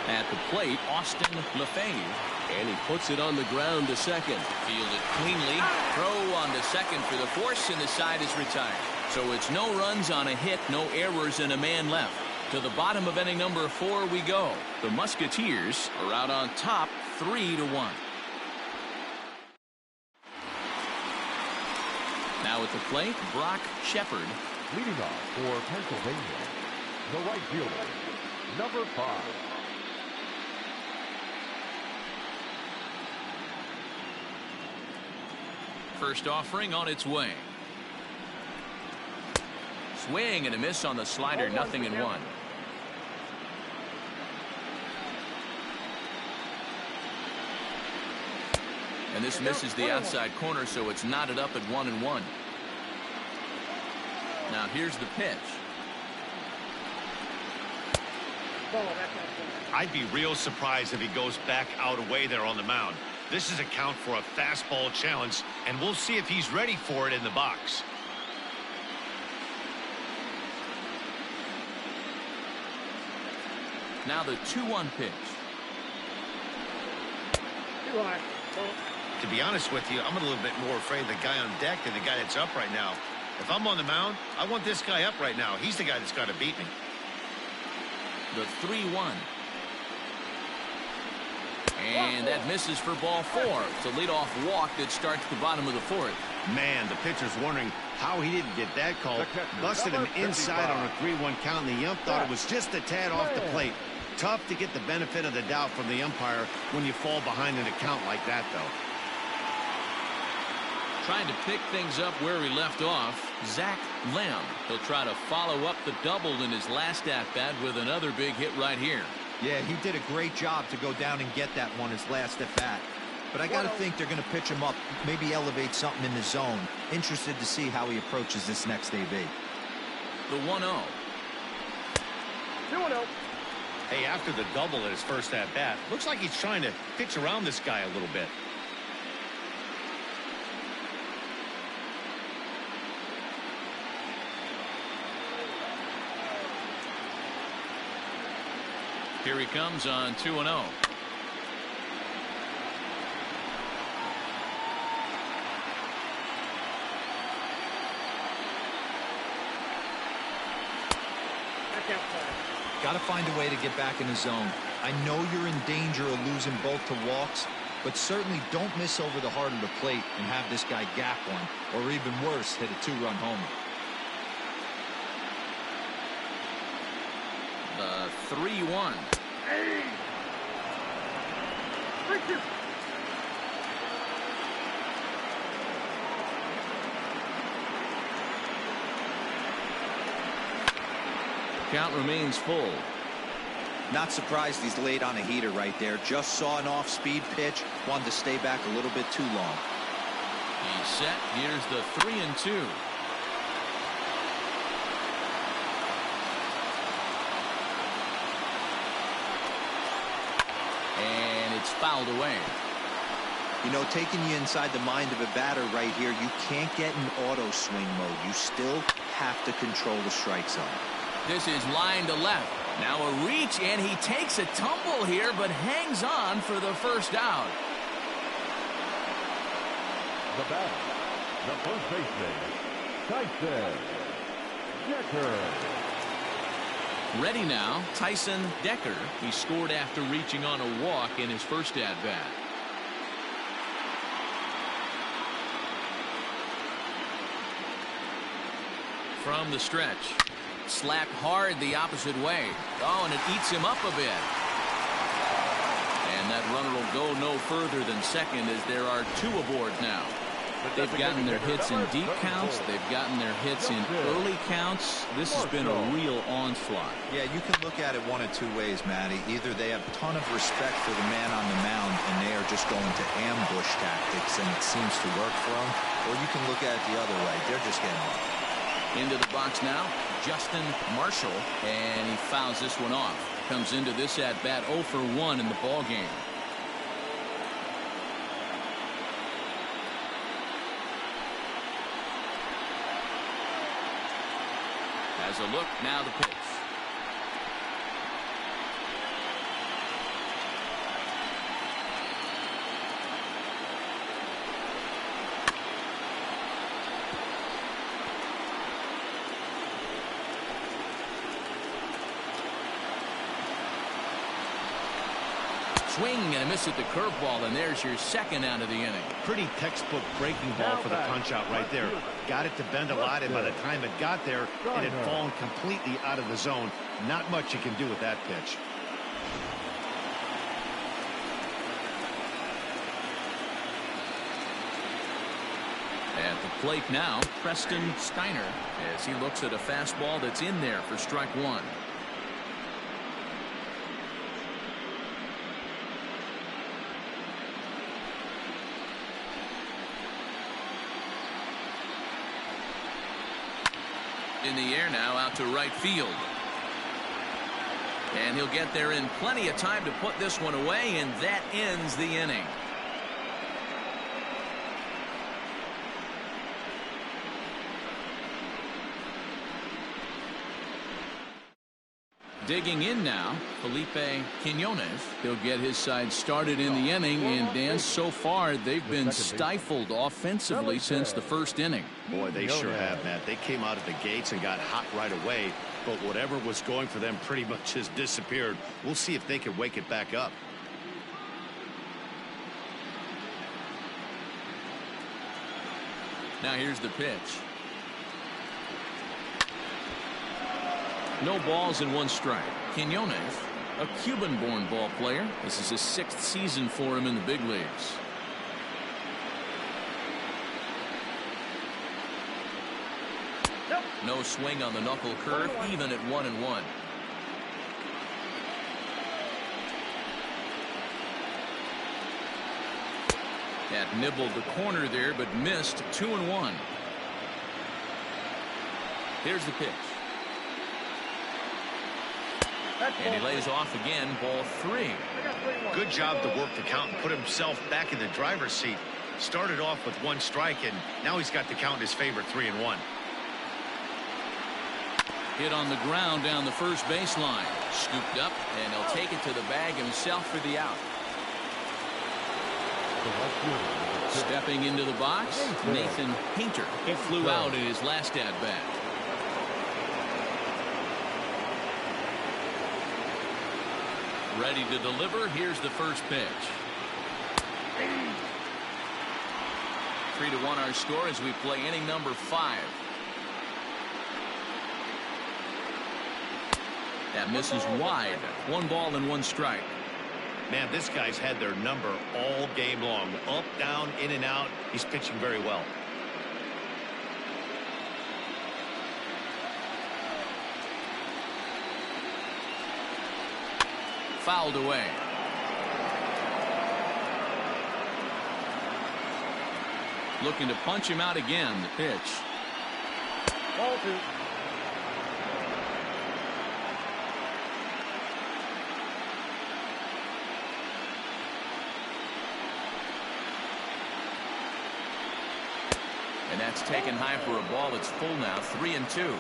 [SPEAKER 1] At the plate, Austin Lefebvre. And he puts it on the ground to second. Fielded cleanly. Throw on to second for the force, and the side is retired. So it's no runs on a hit, no errors, and a man left. To the bottom of inning number 4 we go. The Musketeers are out on top 3-1. Now at the plate, Brock Shepard.
[SPEAKER 3] Leading off for Pennsylvania, the right fielder, number 5.
[SPEAKER 1] First offering on its way. Swing and a miss on the slider, 0-1. And this misses the outside corner, so it's knotted up at 1-1. Now here's the pitch.
[SPEAKER 2] I'd be real surprised if he goes back out away there on the mound. This is a count for a fastball challenge, and we'll see if he's ready for it in the box.
[SPEAKER 1] Now the 2-1 pitch.
[SPEAKER 2] To be honest with you, I'm a little bit more afraid of the guy on deck than the guy that's up right now. If I'm on the mound, I want this guy up right now. He's the guy that's got to beat me.
[SPEAKER 1] The 3-1. And that misses for ball 4. It's a leadoff walk that starts the bottom of the 4th.
[SPEAKER 2] Man, the pitcher's wondering how he didn't get that call. Busted him inside on a 3-1 count, and the ump thought it was just a tad off the plate. Tough to get the benefit of the doubt from the umpire when you fall behind in a count like that, though.
[SPEAKER 1] Trying to pick things up where he left off, Zach Lamb. He'll try to follow up the double in his last at-bat with another big hit right here.
[SPEAKER 4] Yeah, he did a great job to go down and get that one his last at-bat. But I got to think they're going to pitch him up, maybe elevate something in the zone. Interested to see how he approaches this next AB.
[SPEAKER 1] The 1-0.
[SPEAKER 5] 2-0.
[SPEAKER 2] Hey, after the double at his first at-bat, looks like he's trying to pitch around this guy a little bit.
[SPEAKER 1] Here he comes on 2-0.
[SPEAKER 4] Got to find a way to get back in the zone. I know you're in danger of losing both to walks, but certainly don't miss over the heart of the plate and have this guy gap one, or even worse, hit a 2-run homer.
[SPEAKER 1] The 3-1.
[SPEAKER 5] Hey!
[SPEAKER 1] Count remains full.
[SPEAKER 4] Not surprised he's laid on a heater right there. Just saw an off-speed pitch. Wanted to stay back a little bit too long.
[SPEAKER 1] He's set. Here's the 3-2. And it's fouled away.
[SPEAKER 4] You know, taking you inside the mind of a batter right here, you can't get in auto swing mode. You still have to control the strike zone.
[SPEAKER 1] This is line to left. Now a reach, and he takes a tumble here, but hangs on for the first out.
[SPEAKER 3] The batter, the first baseman, Tyson Decker.
[SPEAKER 1] Ready now, Tyson Decker. He scored after reaching on a walk in his first at-bat. From the stretch. Slap hard the opposite way. Oh, and it eats him up a bit. And that runner will go no further than second as there are two aboard now. They've gotten their hits in deep counts. They've gotten their hits in early counts. This has been a real onslaught.
[SPEAKER 4] Yeah, you can look at it one of two ways, Matty. Either they have a ton of respect for the man on the mound and they are just going to ambush tactics and it seems to work for them. Or you can look at it the other way. They're just getting off.
[SPEAKER 1] Into the box now, Justin Marshall, and he fouls this one off. Comes into this at-bat 0 for 1 in the ball game. Has a look, now the pitch. Swing and a miss at the curveball, and there's your second out of the inning.
[SPEAKER 2] Pretty textbook breaking ball for the punch-out right there. Got it to bend a lot, and by the time it got there, it had fallen completely out of the zone. Not much you can do with that pitch.
[SPEAKER 1] At the plate now, Preston Steiner, as he looks at a fastball that's in there for strike one. In the air now, out to right field. And he'll get there in plenty of time to put this one away, and that ends the inning. Digging in now, Felipe Quinones. He'll get his side started in the inning, and Dan, so far they've been stifled offensively since the first inning.
[SPEAKER 2] Boy, they sure have, Matt. They came out of the gates and got hot right away, but whatever was going for them pretty much has disappeared. We'll see if they can wake it back up.
[SPEAKER 1] Now here's the pitch. No balls and one strike. Quinones, a Cuban-born ball player. This is his 6th season for him in the big leagues. No swing on the knuckle curve, even at 1-1. That nibbled the corner there, but missed 2-1. Here's the pitch. And he lays off again, ball 3.
[SPEAKER 2] Good job to work the count and put himself back in the driver's seat. Started off with 1 strike, and now he's got the count in his favor, 3-1.
[SPEAKER 1] Hit on the ground down the first baseline. Scooped up, and he'll take it to the bag himself for the out. Stepping into the box, Nathan Painter. He flew out in his last at-bat. Ready to deliver. Here's the first pitch. 3-1 our score as we play inning number 5. That misses wide. 1 ball and 1 strike.
[SPEAKER 2] Man, this guy's had their number all game long. Up, down, in and out. He's pitching very well.
[SPEAKER 1] Fouled away. Looking to punch him out again. The pitch.
[SPEAKER 5] Ball 2.
[SPEAKER 1] that's taken high for a ball. It's full now, 3-2.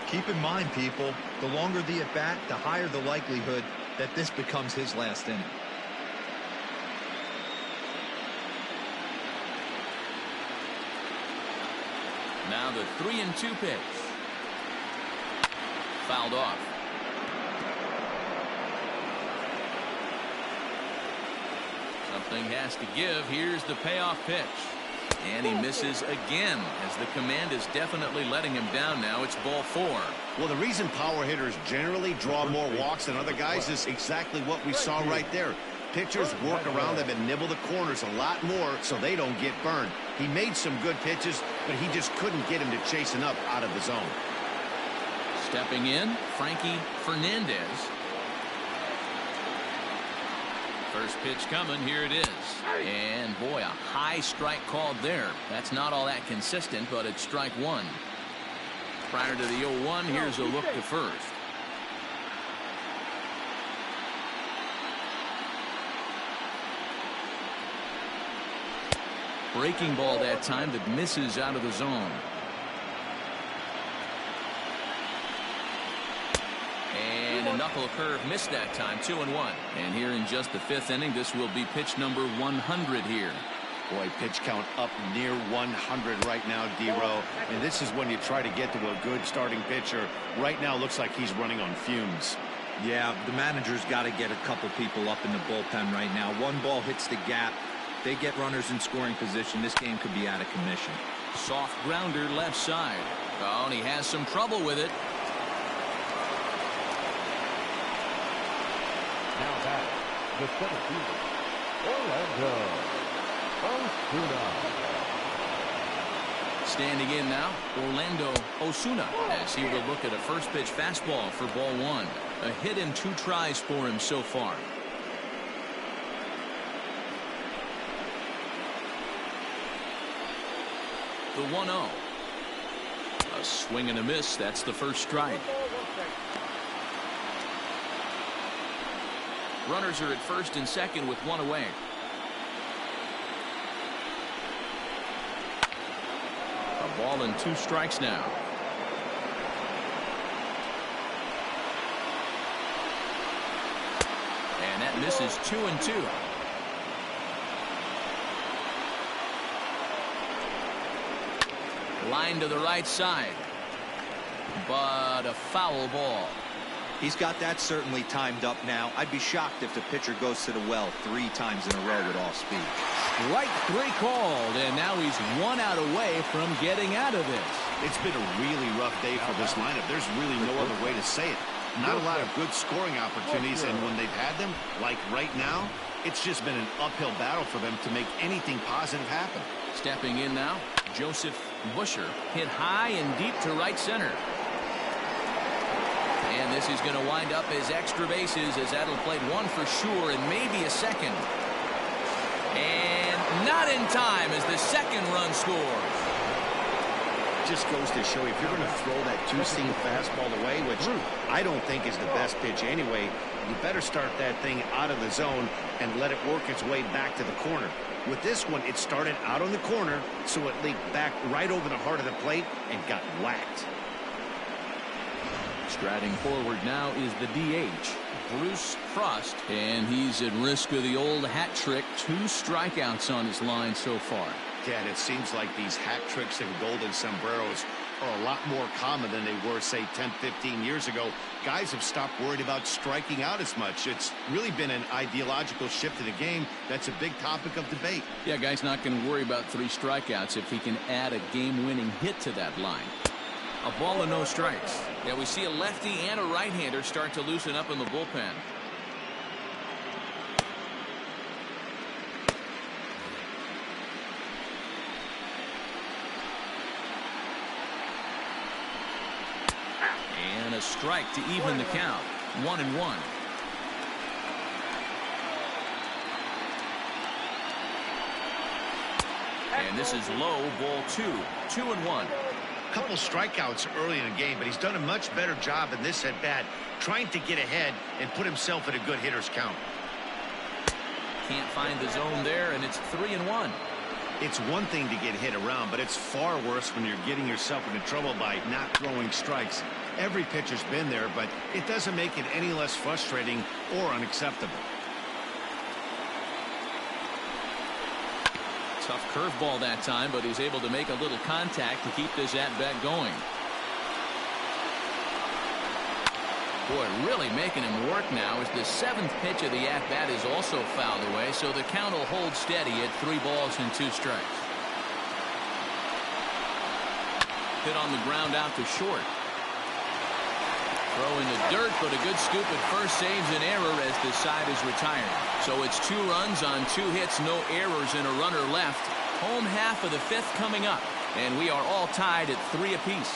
[SPEAKER 4] Keep in mind, people, the longer the at-bat, the higher the likelihood that this becomes his last inning.
[SPEAKER 1] Now the 3-2 pitch. Fouled off. Something has to give. Here's the payoff pitch. And he misses again, as the command is definitely letting him down now. It's ball 4.
[SPEAKER 2] Well, the reason power hitters generally draw more walks than other guys is exactly what we saw right there. Pitchers work around them and nibble the corners a lot more so they don't get burned. He made some good pitches, but he just couldn't get him to chasing up out of the zone.
[SPEAKER 1] Stepping in, Frankie Fernandez. First pitch coming. Here it is. And boy, a high strike called there. That's not all that consistent, but it's strike 1. Prior to the 0-1, here's a look to first. Breaking ball that time that misses out of the zone. And a knuckle curve missed that time. 2-1. And here in just the 5th inning, this will be pitch number 100 here.
[SPEAKER 2] Boy, pitch count up near 100 right now, D-Row. And this is when you try to get to a good starting pitcher. Right now, looks like he's running on fumes.
[SPEAKER 4] Yeah, the manager's got to get a couple people up in the bullpen right now. One ball hits the gap. They get runners in scoring position. This game could be out of commission.
[SPEAKER 1] Soft grounder left side. Oh, and he has some trouble with it.
[SPEAKER 3] Now back, the center fielder, Orlando Osuna.
[SPEAKER 1] Standing in now, Orlando Osuna, as he will look at a first pitch fastball for ball 1. A hit in 2 tries for him so far. The 1-0. A swing and a miss. That's the first strike. Runners are at first and second with 1 away. A ball and 2 strikes now. And that misses. 2-2. Line to the right side, but a foul ball.
[SPEAKER 4] He's got that certainly timed up now. I'd be shocked if the pitcher goes to the well 3 times in a row with off speed.
[SPEAKER 1] Strike 3 called, and now he's 1 out away from getting out of this.
[SPEAKER 2] It's been a really rough day for this lineup. There's really no other way to say it. Not a lot of good scoring opportunities, and when they've had them, like right now, it's just been an uphill battle for them to make anything positive happen.
[SPEAKER 1] Stepping in now, Joseph Busher hit high and deep to right center. And this is going to wind up as extra bases, as that'll play 1 for sure and maybe a second. And not in time as the second run scores.
[SPEAKER 2] Just goes to show you, if you're going to throw that 2-seam fastball away, which I don't think is the best pitch anyway, you better start that thing out of the zone and let it work its way back to the corner. With this one, it started out on the corner, so it leaked back right over the heart of the plate and got whacked.
[SPEAKER 1] Striding forward now is the DH, Bruce Frost, and he's at risk of the old hat trick. 2 strikeouts on his line so far.
[SPEAKER 2] Yeah, and it seems like these hat tricks and golden sombreros are a lot more common than they were, say, 10, 15 years ago. Guys have stopped worried about striking out as much. It's really been an ideological shift in the game. That's a big topic of debate.
[SPEAKER 1] Yeah, guy's not going to worry about 3 strikeouts if he can add a game-winning hit to that line. A ball and no strikes. Yeah, we see a lefty and a right-hander start to loosen up in the bullpen. And a strike to even the count. 1-1. And this is low, ball 2. 2-1.
[SPEAKER 2] Couple strikeouts early in the game, but he's done a much better job in this at bat, trying to get ahead and put himself in a good hitter's count.
[SPEAKER 1] Can't find the zone there, and it's 3-1.
[SPEAKER 2] It's one thing to get hit around, but it's far worse when you're getting yourself into trouble by not throwing strikes. Every pitcher's been there, but it doesn't make it any less frustrating or unacceptable.
[SPEAKER 1] Tough curveball that time, but he's able to make a little contact to keep this at-bat going. Boy, really making him work now as the 7th pitch of the at-bat is also fouled away, so the count will hold steady at 3 balls and 2 strikes. Hit on the ground out to short. Throw in the dirt, but a good scoop at first saves an error as the side is retired. So it's 2 runs on 2 hits, no errors, and a runner left. Home half of the 5th coming up, and we are all tied at 3 apiece.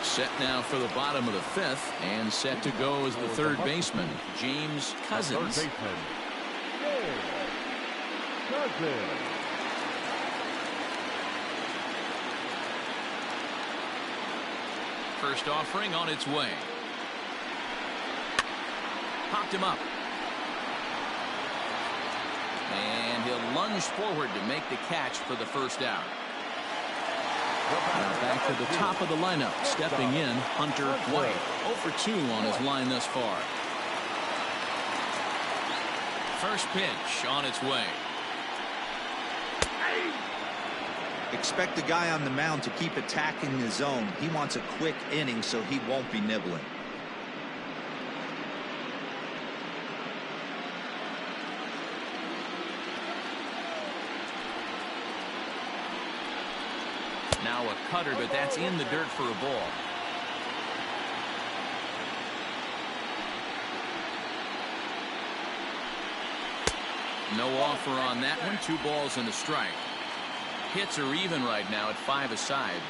[SPEAKER 1] Set now for the bottom of the 5th, and set to go as the 3rd baseman, James Cousins.
[SPEAKER 3] Third baseman, James Cousins.
[SPEAKER 1] First offering on its way. Popped him up. And he'll lunge forward to make the catch for the first out. Now back to the top of the lineup. Stepping in, Hunter White. 0 for 2 on his line thus far. First pitch on its way.
[SPEAKER 4] Expect the guy on the mound to keep attacking the zone. He wants a quick inning so he won't be nibbling.
[SPEAKER 1] Now a cutter, but that's in the dirt for a ball. No offer on that one. 2 balls and a strike. Hits are even right now at 5 aside.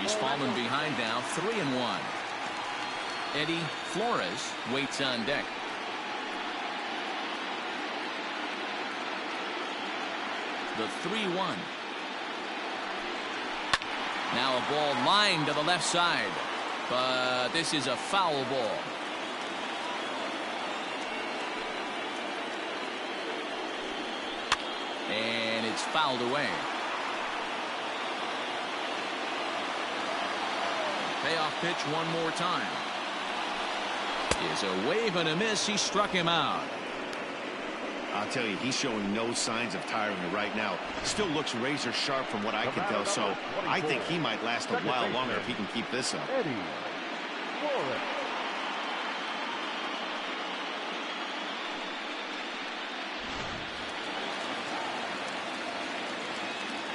[SPEAKER 1] He's fallen behind now, 3-1. Eddie Flores waits on deck. The 3-1. Now a ball lined to the left side, but this is a foul ball. And it's fouled away. Payoff pitch one more time. Is a wave and a miss. He struck him out.
[SPEAKER 2] I'll tell you, he's showing no signs of tiring right now. Still looks razor sharp from what I can tell, so I think he might last a while longer if he can keep this up.
[SPEAKER 3] Eddie Flores.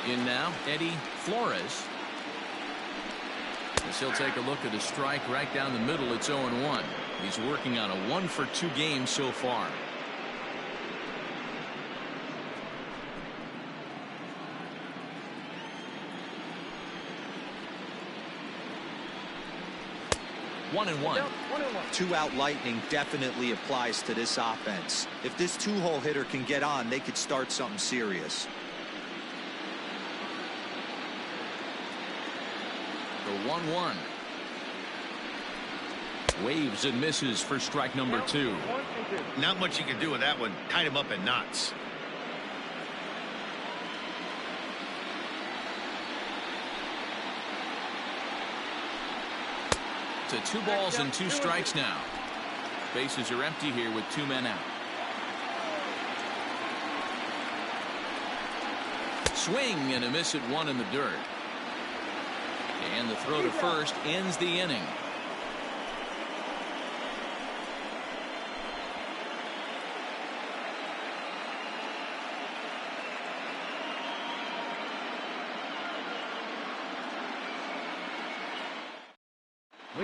[SPEAKER 1] In now, Eddie Flores. As he'll take a look at a strike right down the middle. It's 0-1. He's working on a 1 for 2 game so far. One and one.
[SPEAKER 4] 2-out lightning definitely applies to this offense. If this 2-hole hitter can get on, they could start something serious.
[SPEAKER 1] The 1-1. Waves and misses for strike number 2.
[SPEAKER 2] Not much you can do with that one. Tied him up in knots.
[SPEAKER 1] To 2 balls and 2 strikes now. Bases are empty here with 2 men out. Swing and a miss at 1 in the dirt. And the throw to first ends the inning.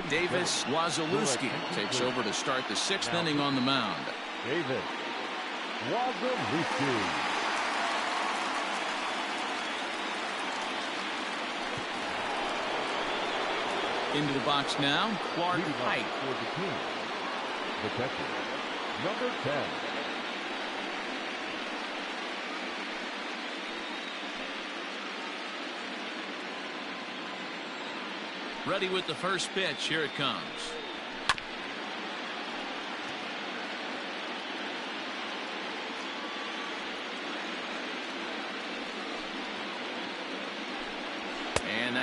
[SPEAKER 1] Davis Wazalewski takes over to start the 6th inning on the mound.
[SPEAKER 3] Davis Wazalewski.
[SPEAKER 1] Into the box now, Clark Pike.
[SPEAKER 3] For the team. The catcher, number 10.
[SPEAKER 1] Ready with the first pitch. Here it comes.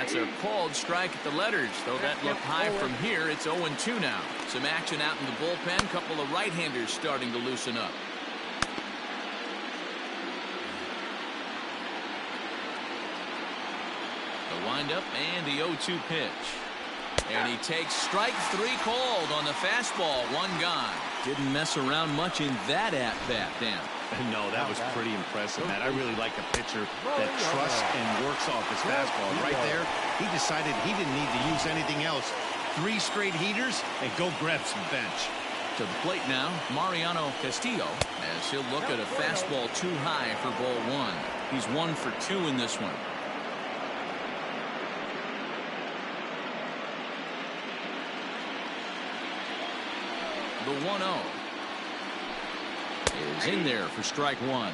[SPEAKER 1] That's a called strike at the letters, though that looked high from here. It's 0-2 now. Some action out in the bullpen. Couple of right-handers starting to loosen up. The windup and the 0-2 pitch. And he takes strike 3 called on the fastball. 1 gone. Didn't mess around much in that at-bat, Dan.
[SPEAKER 2] No, that was pretty impressive, Matt. I really like a pitcher that trusts and works off his fastball. Right there, he decided he didn't need to use anything else. 3 straight heaters and go grab some bench.
[SPEAKER 1] To the plate now, Mariano Castillo, as he'll look at a fastball too high for ball 1. He's 1 for 2 in this one. The 1-0 is in there for strike 1.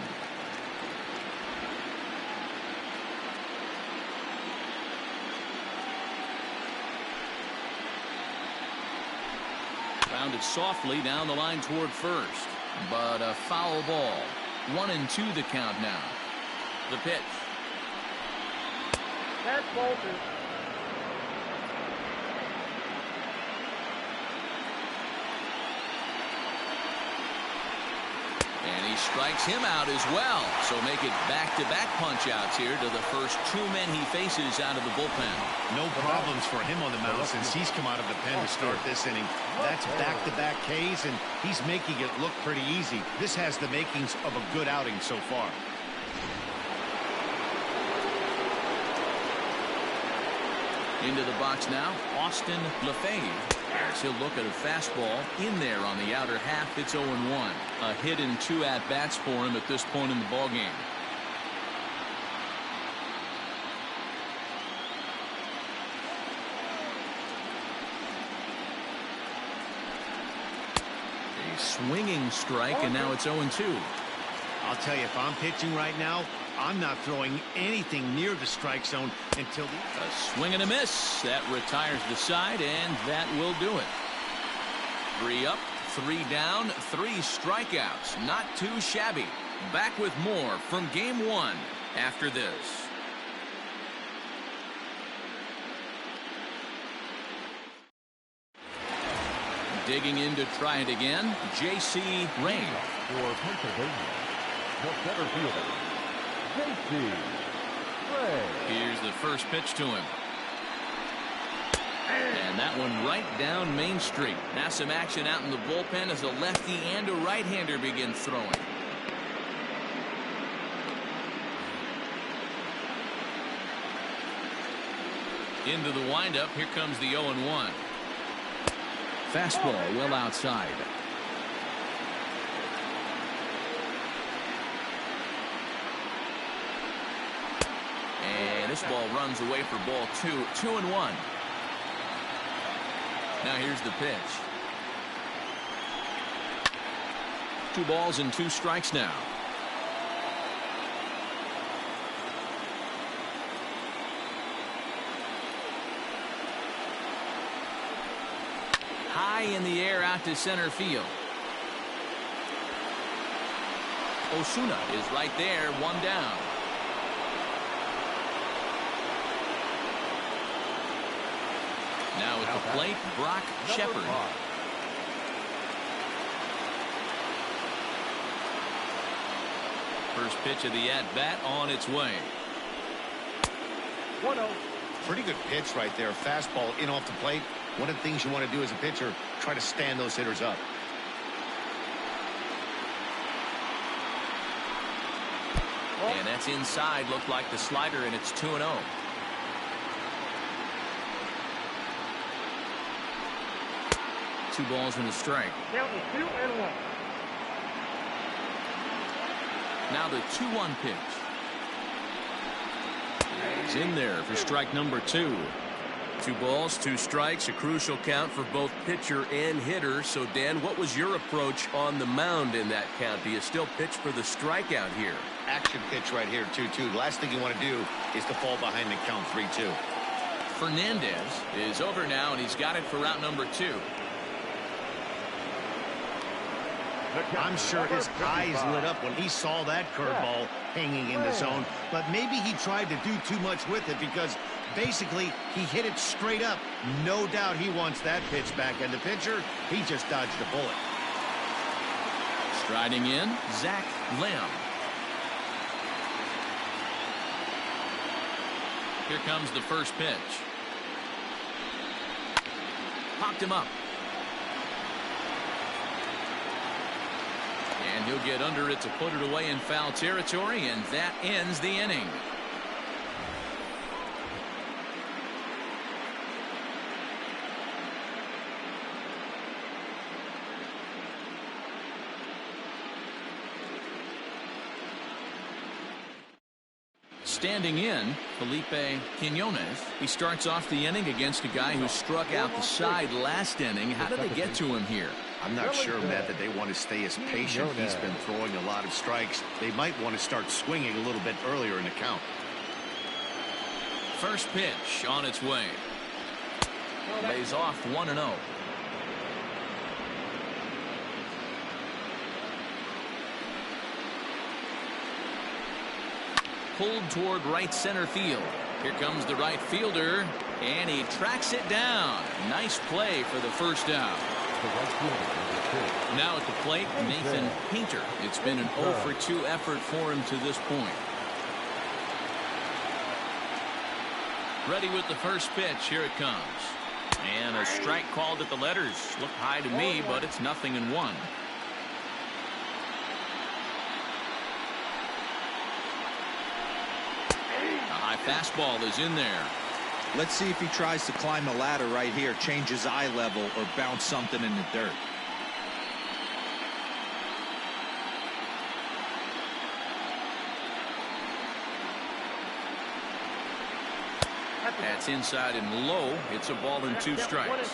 [SPEAKER 1] Rounded softly down the line toward first, but a foul ball. 1-2 the count now. The pitch.
[SPEAKER 5] That's ball 2.
[SPEAKER 1] And he strikes him out as well. So make it back-to-back punch-outs here to the first 2 men he faces out of the bullpen.
[SPEAKER 2] No problems for him on the mound since he's come out of the pen to start this inning. That's back-to-back Ks, and he's making it look pretty easy. This has the makings of a good outing so far.
[SPEAKER 1] Into the box now, Austin Lefebvre. As he'll look at a fastball in there on the outer half. It's 0-1. A hit in 2 at-bats for him at this point in the ballgame. A swinging strike, and now it's 0-2.
[SPEAKER 2] I'll tell you, if I'm pitching right now, I'm not throwing anything near the strike zone until the...
[SPEAKER 1] A swing and a miss. That retires the side, and that will do it. 3 up, 3 down, 3 strikeouts. Not too shabby. Back with more from Game 1 after this. Digging in to try it again, J.C. Rain.
[SPEAKER 3] For Pennsylvania, the center fielder, J.C. Rain.
[SPEAKER 1] Here's the first pitch to him. And that one right down Main Street. Now some action out in the bullpen as a lefty and a right-hander begin throwing. Into the windup. Here comes the 0-1. Fastball well outside. And this ball runs away for ball 2. 2-1. Now here's the pitch. 2 balls and 2 strikes now. High in the air out to center field. Osuna is right there, 1 down. Now at the plate, Brock Shepard. First pitch of the at-bat on its way.
[SPEAKER 5] 1-0.
[SPEAKER 2] Pretty good pitch right there. Fastball in off the plate. One of the things you want to do as a pitcher, try to stand those hitters up.
[SPEAKER 1] And that's inside. Looked like the slider, and it's 2-0. Two balls and a strike.
[SPEAKER 5] Count is 2-1.
[SPEAKER 1] Now the 2-1 pitch. He's in there for strike number 2. 2 balls, 2 strikes, a crucial count for both pitcher and hitter. So, Dan, what was your approach on the mound in that count? Do you still pitch for the strikeout here?
[SPEAKER 2] Action pitch right here, 2-2. The last thing you want to do is to fall behind the count 3-2.
[SPEAKER 1] Fernandez is over now, and he's got it for out number 2.
[SPEAKER 2] I'm sure his eyes lit up when he saw that curveball hanging in the zone, but maybe he tried to do too much with it because Basically, he hit it straight up. No doubt he wants that pitch back. And the pitcher, he just dodged a bullet.
[SPEAKER 1] Striding in, Zach Lamb. Here comes the first pitch. Popped him up. And he'll get under it to put it away in foul territory, and that ends the inning. Standing in, Felipe Quinones. He starts off the inning against a guy who struck out the side last inning. How did they get to him here?
[SPEAKER 2] I'm not sure, Matt, that they want to stay as patient. He's been throwing a lot of strikes. They might want to start swinging a little bit earlier in the count.
[SPEAKER 1] First pitch on its way. Lays off 1-0. Pulled toward right center field. Here comes the right fielder, and he tracks it down. Nice play for the first out. Now at the plate, Nathan Painter. It's been an 0-for-2 effort for him to this point. Ready with the first pitch. Here it comes. And a strike called at the letters. Looked high to me, but it's 0-1. Fastball is in there.
[SPEAKER 4] Let's see if he tries to climb a ladder right here, change his eye level, or bounce something in the dirt.
[SPEAKER 1] That's inside and low. It's a ball and 2 strikes.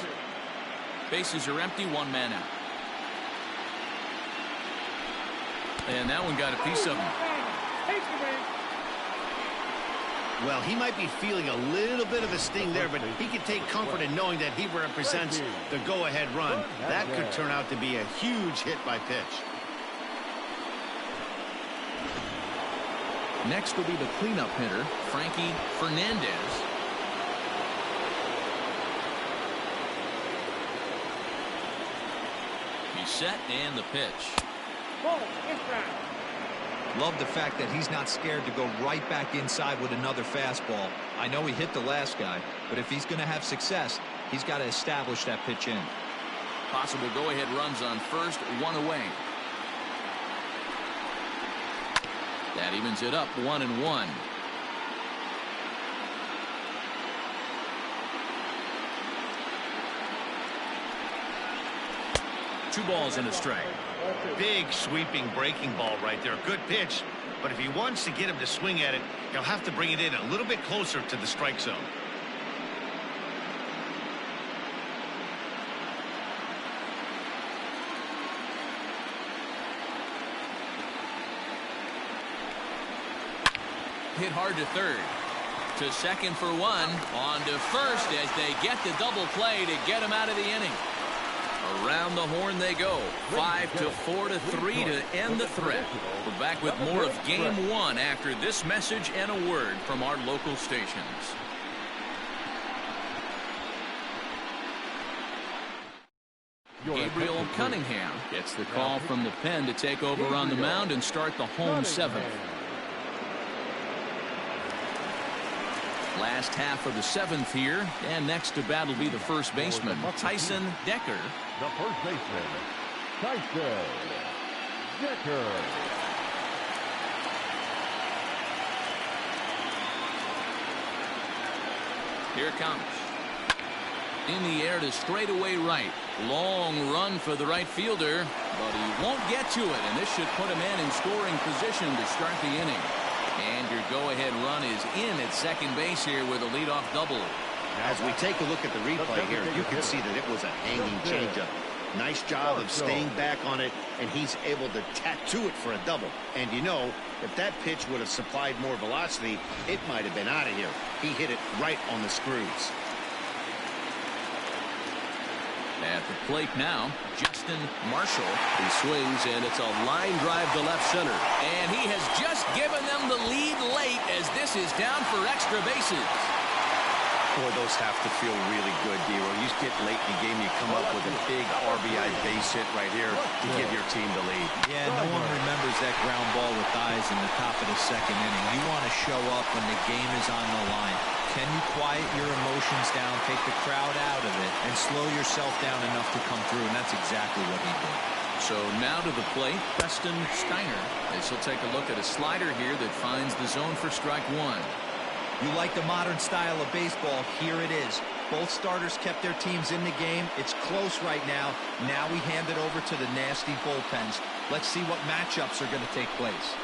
[SPEAKER 1] Bases are empty, 1 man out. And that one got a piece of him.
[SPEAKER 2] Well, he might be feeling a little bit of a sting there, but he can take comfort in knowing that he represents the go-ahead run. That could turn out to be a huge hit by pitch.
[SPEAKER 1] Next will be the cleanup hitter, Frankie Fernandez. He's set, and the pitch.
[SPEAKER 4] Love the fact that he's not scared to go right back inside with another fastball. I know he hit the last guy, but if he's going to have success, he's got to establish that pitch in.
[SPEAKER 1] Possible go-ahead runs on first, 1 away. That evens it up, 1-1. Two balls and a strike.
[SPEAKER 2] Big sweeping breaking ball right there. Good pitch, but if he wants to get him to swing at it, he'll have to bring it in a little bit closer to the strike zone.
[SPEAKER 1] Hit hard to third. To second for 1. On to first as they get the double play to get him out of the inning. Around the horn they go. 5-4 to 3 to end the threat. We're back with more of Game 1 after this message and a word from our local stations. Gabriel Cunningham gets the call from the pen to take over on the mound and start the home 7th. Last half of the 7th here, and next to bat will be the first baseman, Tyson Decker.
[SPEAKER 3] The first baseman, Tyson Decker.
[SPEAKER 1] Here it comes. In the air to straightaway right. Long run for the right fielder, but he won't get to it, and this should put a man in scoring position to start the inning. And your go-ahead run is in at second base here with a leadoff double.
[SPEAKER 2] As we take a look at the replay here, you can see that it was a hanging changeup. Nice job of staying back on it, and he's able to tattoo it for a double. And you know, if that pitch would have supplied more velocity, it might have been out of here. He hit it right on the screws.
[SPEAKER 1] At the plate now, Justin Marshall. He swings, and it's a line drive to left center. And he has just given them the lead late as this is down for extra bases.
[SPEAKER 2] Boy, those have to feel really good, Dero. You get late in the game, you come up with a big RBI base hit right here to give your team the lead.
[SPEAKER 4] Yeah, no one remembers that ground ball with eyes in the top of the second inning. You want to show up when the game is on the line. Can you quiet your emotions down, take the crowd out of it, and slow yourself down enough to come through? And that's exactly what he did.
[SPEAKER 1] So now to the plate, Preston Steiner, as he'll take a look at a slider here that finds the zone for strike one.
[SPEAKER 4] You like the modern style of baseball, here it is. Both starters kept their teams in the game. It's close right now. Now we hand it over to the nasty bullpens. Let's see what matchups are going to take place.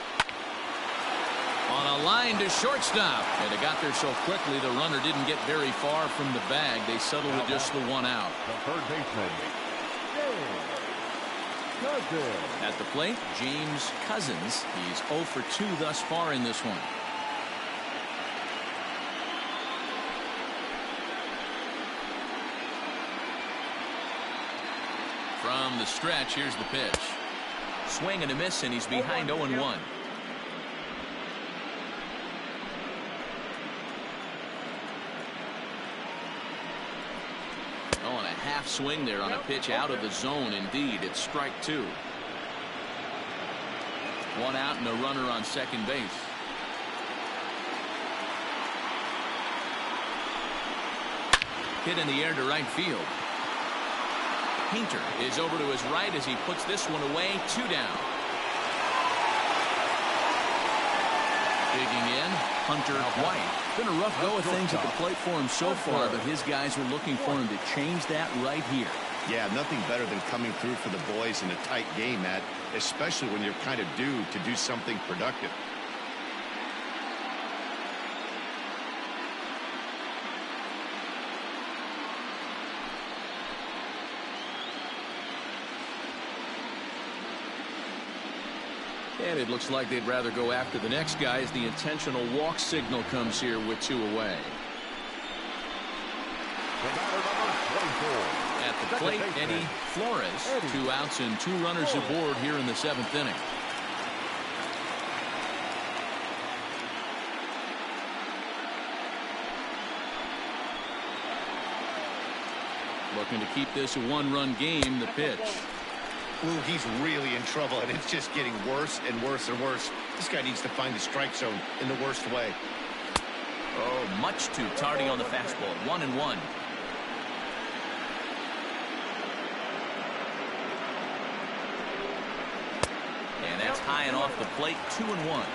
[SPEAKER 1] On a line to shortstop. And it got there so quickly the runner didn't get very far from the bag. They settled with just the one out.
[SPEAKER 3] The third baseman,
[SPEAKER 1] At the plate, James Cousins. He's 0 for 2 thus far in this one. From the stretch, here's the pitch. Swing and a miss, and he's behind 0-1. Oh, and a half swing there on a pitch out of the zone. Indeed, it's strike two. One out and a runner on second base. Hit in the air to right field. Painter is over to his right as he puts this one away. 2 down. Digging in, Hunter White. Been a rough go of things at the plate for him so far, but his guys are looking for him to change that right here.
[SPEAKER 2] Yeah, nothing better than coming through for the boys in a tight game, Matt, especially when you're kind of due to do something productive.
[SPEAKER 1] And it looks like they'd rather go after the next guy as the intentional walk signal comes here with 2 away. At the plate, Eddie Flores. 2 outs and 2 runners aboard here in the 7th inning. Looking to keep this a 1-run game. The pitch.
[SPEAKER 2] Ooh, he's really in trouble, and it's just getting worse and worse and worse. This guy needs to find the strike zone in the worst way.
[SPEAKER 1] Oh, much too tardy on the fastball. 1-1. And that's high and off the plate. 2-1.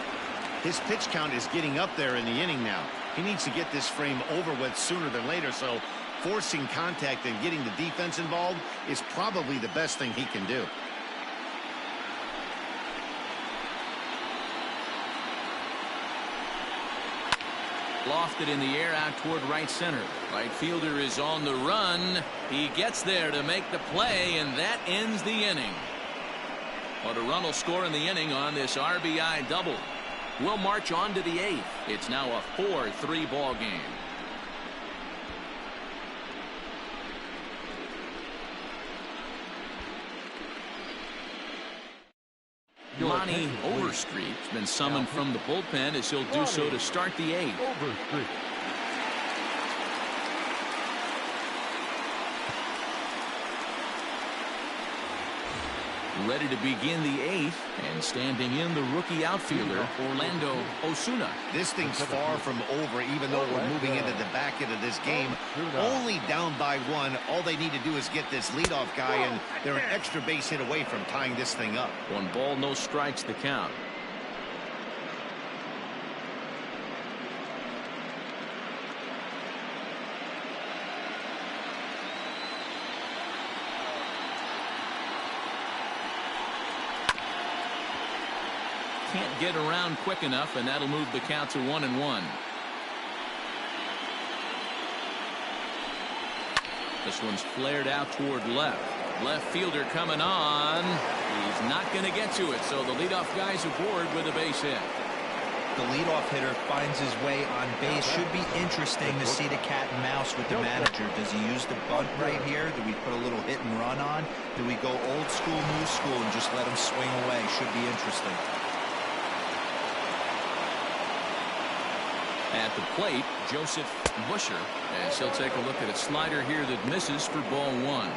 [SPEAKER 2] His pitch count is getting up there in the inning now. He needs to get this frame over with sooner than later, so forcing contact and getting the defense involved is probably the best thing he can do.
[SPEAKER 1] Lofted in the air out toward right center. Right fielder is on the run. He gets there to make the play, and that ends the inning. But a run will score in the inning on this RBI double. We'll march on to the 8th. It's now a 4-3 ball game. Lonnie Overstreet has been summoned from the bullpen as he'll do so to start the 8th. Ready to begin the 8th, and standing in the rookie outfielder Orlando Osuna.
[SPEAKER 2] This thing's far from over, even though we're moving into the back end of this game. Only down by 1. All they need to do is get this leadoff guy, and they're an extra base hit away from tying this thing up.
[SPEAKER 1] 1 ball, no strikes, the count. Can't get around quick enough, and that'll move the count to 1-1. This one's flared out toward left. Left fielder coming on. He's not going to get to it, so the leadoff guy's aboard with a base hit.
[SPEAKER 4] The leadoff hitter finds his way on base. Should be interesting to see the cat and mouse with the manager. Does he use the bunt right here? Do we put a little hit and run on? Do we go old school, new school, and just let him swing away? Should be interesting.
[SPEAKER 1] At the plate, Joseph Busher, as he'll take a look at a slider here that misses for ball one.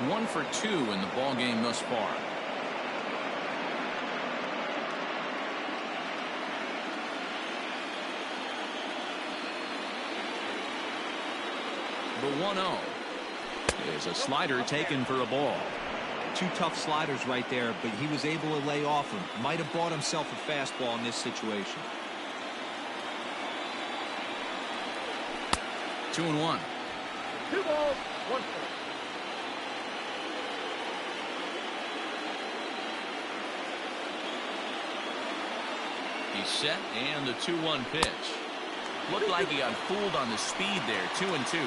[SPEAKER 1] 1 for 2 in the ball game thus far. The 1-0 is a slider taken for a ball.
[SPEAKER 4] 2 tough sliders right there, but he was able to lay off him. Might have bought himself a fastball in this situation.
[SPEAKER 1] 2-1.
[SPEAKER 5] 2 balls, 1 strike.
[SPEAKER 1] He's set, and the 2-1 pitch. Looked like he got fooled on the speed there. 2-2.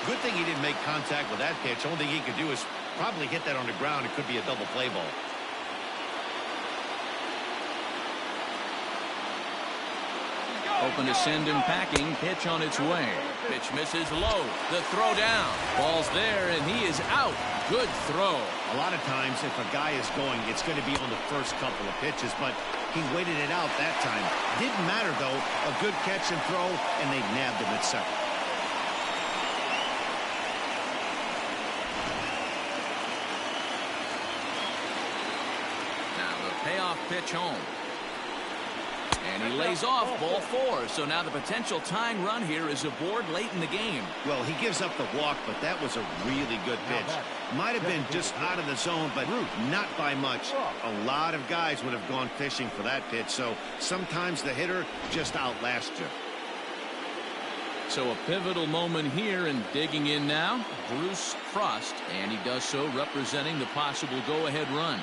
[SPEAKER 2] Good thing he didn't make contact with that pitch. Only thing he could do is probably hit that on the ground. It could be a double play ball.
[SPEAKER 1] Open to send him packing. Pitch on its way. Pitch misses low. The throw down. Ball's there, and he is out. Good throw.
[SPEAKER 2] A lot of times, if a guy is going, it's going to be on the first couple of pitches, but he waited it out that time. Didn't matter, though. A good catch and throw, and they nabbed him at second.
[SPEAKER 1] Now the payoff pitch home. And he lays off ball 4. So now the potential tying run here is aboard late in the game.
[SPEAKER 2] Well, he gives up the walk, but that was a really good pitch. Might have been just out of the zone, but not by much. A lot of guys would have gone fishing for that pitch, so sometimes the hitter just outlasts you.
[SPEAKER 1] So a pivotal moment here, and digging in now, Bruce Frost, and he does so representing the possible go-ahead run.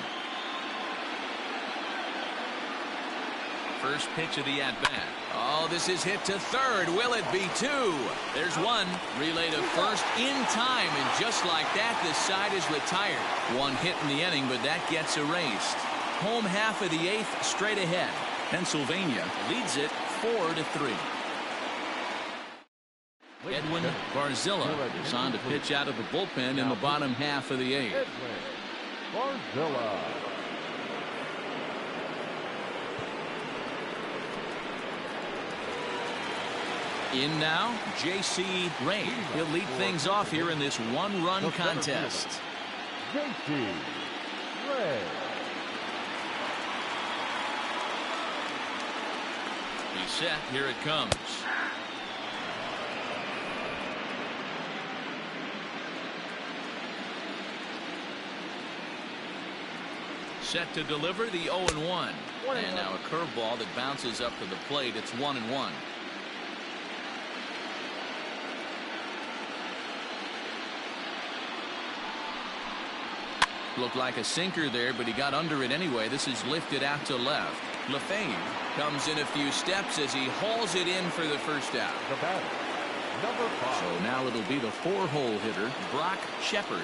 [SPEAKER 1] First pitch of the at-bat. Oh, this is hit to third. Will it be 2? There's 1. Relay to first in time, and just like that, the side is retired. 1 hit in the inning, but that gets erased. Home half of the 8th straight ahead. Pennsylvania leads it 4-3. Edwin Barzilla is on to pitch out of the bullpen in the bottom half of the 8th.
[SPEAKER 3] Edwin Barzilla.
[SPEAKER 1] In now, J.C. Ray. He'll lead things off here in this 1-run contest.
[SPEAKER 3] J.C. Ray.
[SPEAKER 1] He's set. Here it comes. Set to deliver the 0-1. And now a curveball that bounces up to the plate. It's 1-1. Looked like a sinker there, but he got under it anyway. This is lifted out to left. LaFave comes in a few steps as he hauls it in for the first out.
[SPEAKER 3] The batter, number 5.
[SPEAKER 1] So now it'll be the 4-hole hitter, Brock Shepard.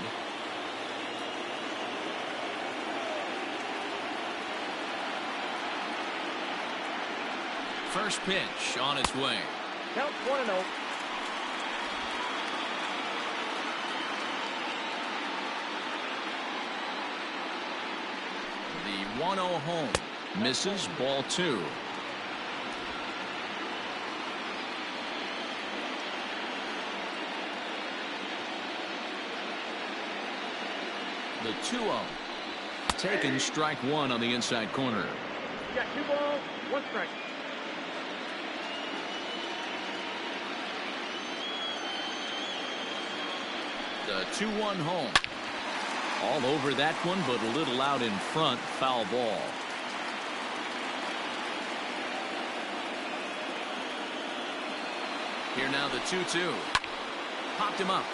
[SPEAKER 1] First pitch on its way.
[SPEAKER 5] Count 1-0.
[SPEAKER 1] The 1-0 home. Misses, ball 2. The 2-0. Taken, strike 1 on the inside corner.
[SPEAKER 5] You got 2 balls, 1 strike.
[SPEAKER 1] The 2-1 home. All over that one, but a little out in front. Foul ball. Here now the 2-2. Popped him up.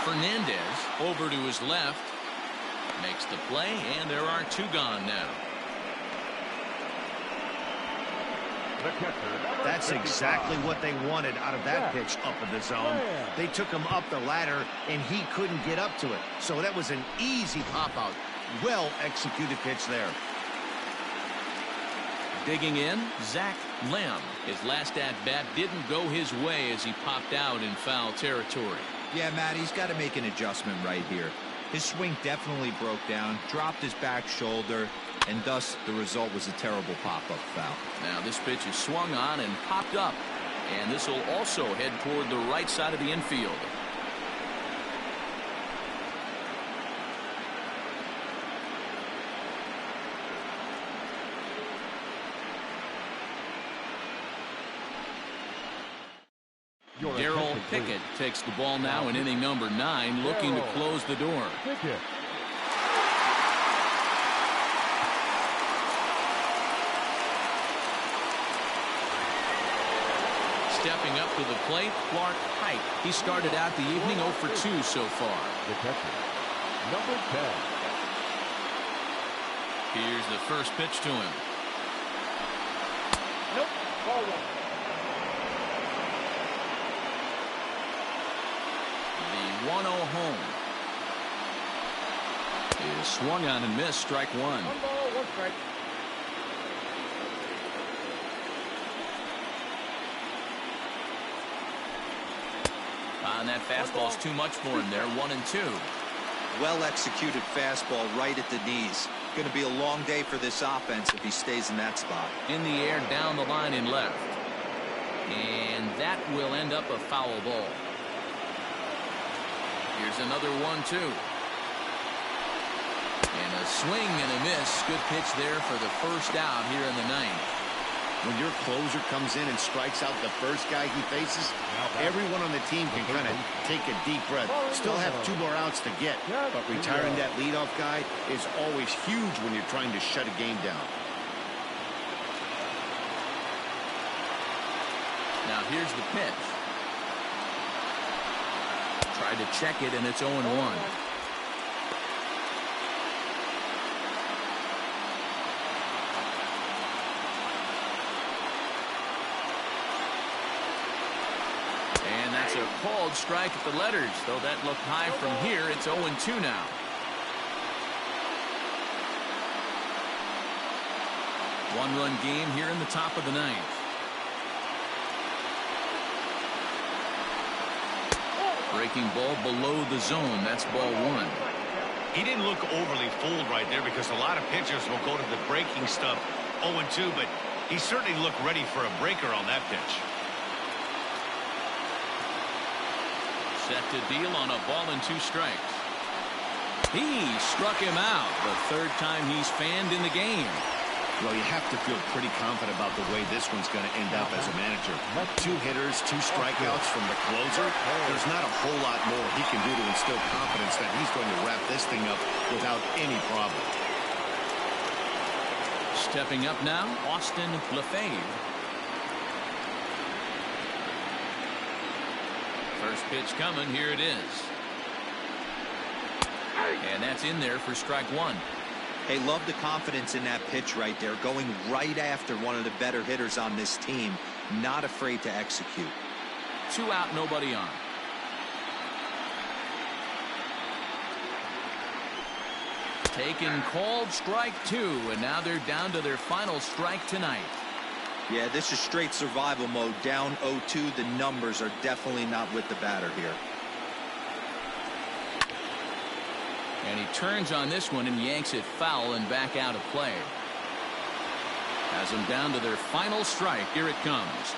[SPEAKER 1] Fernandez over to his left. Makes the play, and there are 2 gone now.
[SPEAKER 2] That's exactly what they wanted out of that pitch up in the zone. They took him up the ladder, and he couldn't get up to it. So that was an easy pop-out. Well-executed pitch there.
[SPEAKER 1] Digging in, Zach Lamb. His last at-bat didn't go his way as he popped out in foul territory.
[SPEAKER 4] Yeah, Matt, he's got to make an adjustment right here. His swing definitely broke down, dropped his back shoulder, and thus the result was a terrible pop-up foul.
[SPEAKER 1] Now this pitch is swung on and popped up. And this will also head toward the right side of the infield. Darryl Pickett takes the ball now in inning number 9, looking to close the door.
[SPEAKER 3] Pickett.
[SPEAKER 1] Stepping up to the plate, Clark Height. He started out the evening 0 for 2 so far.
[SPEAKER 3] The catcher, number 10.
[SPEAKER 1] Here's the first pitch to him.
[SPEAKER 5] Nope. Ball 1.
[SPEAKER 1] The 1-0 home is swung on and missed. Strike 1.
[SPEAKER 5] 1 ball, 1 strike.
[SPEAKER 1] And that fastball's too much for him there. 1-2.
[SPEAKER 4] Well executed fastball right at the knees. Going to be a long day for this offense if he stays in that spot.
[SPEAKER 1] In the air, down the line and left. And that will end up a foul ball. Here's another 1-2. And a swing and a miss. Good pitch there for the first out here in the 9th.
[SPEAKER 2] When your closer comes in and strikes out the first guy he faces, everyone on the team can kind of take a deep breath. Still have 2 more outs to get, but retiring that leadoff guy is always huge when you're trying to shut a game down.
[SPEAKER 1] Now here's the pitch. Tried to check it, and it's 0-1. That's a called strike at the letters, though that looked high from here. It's 0-2 now. One-run game here in the top of the 9th. Breaking ball below the zone. That's ball 1.
[SPEAKER 2] He didn't look overly fooled right there because a lot of pitchers will go to the breaking stuff 0-2, but he certainly looked ready for a breaker on that pitch.
[SPEAKER 1] Set to deal on a ball and 2 strikes. He struck him out the 3rd time he's fanned in the game.
[SPEAKER 2] Well, you have to feel pretty confident about the way this one's going to end up as a manager. 2 hitters, 2 strikeouts from the closer. There's not a whole lot more he can do to instill confidence that he's going to wrap this thing up without any problem.
[SPEAKER 1] Stepping up now, Austin Lefebvre. First pitch coming. Here it is. And that's in there for strike 1.
[SPEAKER 4] Hey, love the confidence in that pitch right there. Going right after one of the better hitters on this team. Not afraid to execute.
[SPEAKER 1] 2 out, nobody on. Taken, called, strike 2. And now they're down to their final strike tonight.
[SPEAKER 4] Yeah, this is straight survival mode. Down 0-2. The numbers are definitely not with the batter here.
[SPEAKER 1] And he turns on this one and yanks it foul and back out of play. Has them down to their final strike. Here it comes.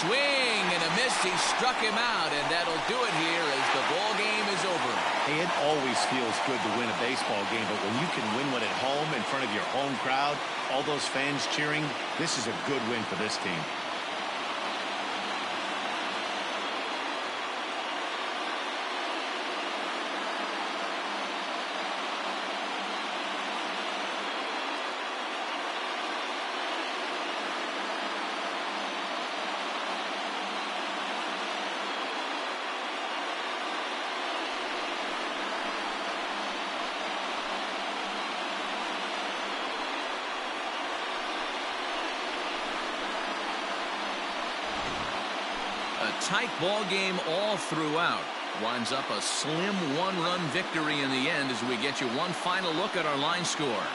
[SPEAKER 1] Swing and a miss. He struck him out, and that'll do it here as the ball game is over.
[SPEAKER 2] Hey, it always feels good to win a baseball game, but when you can win one at home in front of your home crowd, all those fans cheering, this is a good win for this team.
[SPEAKER 1] Tight ball game all throughout. Winds up a slim 1-run victory in the end as we get you one final look at our line score.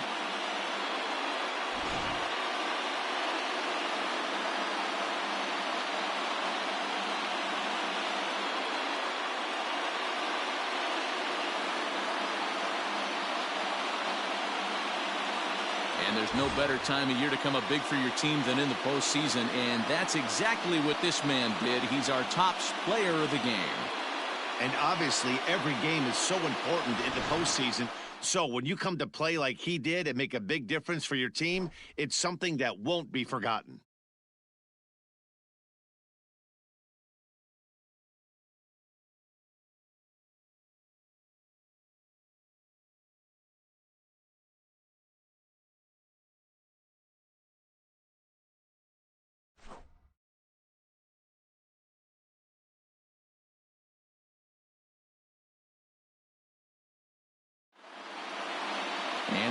[SPEAKER 1] And there's no better time of year to come up big for your team than in the postseason, and that's exactly what this man did. He's our top player of the game.
[SPEAKER 2] And obviously, every game is so important in the postseason. So when you come to play like he did and make a big difference for your team, it's something that won't be forgotten.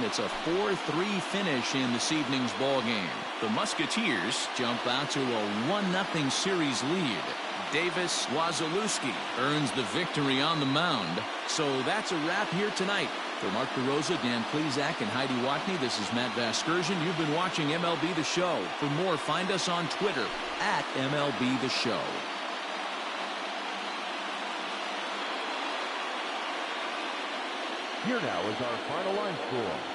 [SPEAKER 1] And it's a 4-3 finish in this evening's ball game. The Musketeers jump out to a 1-0 series lead. Davis Wazalewski earns the victory on the mound. So that's a wrap here tonight. For Mark DeRosa, Dan Plezak, and Heidi Watney, this is Matt Vasgersian. You've been watching MLB The Show. For more, find us on Twitter at MLB The Show.
[SPEAKER 3] Here now is our final line score.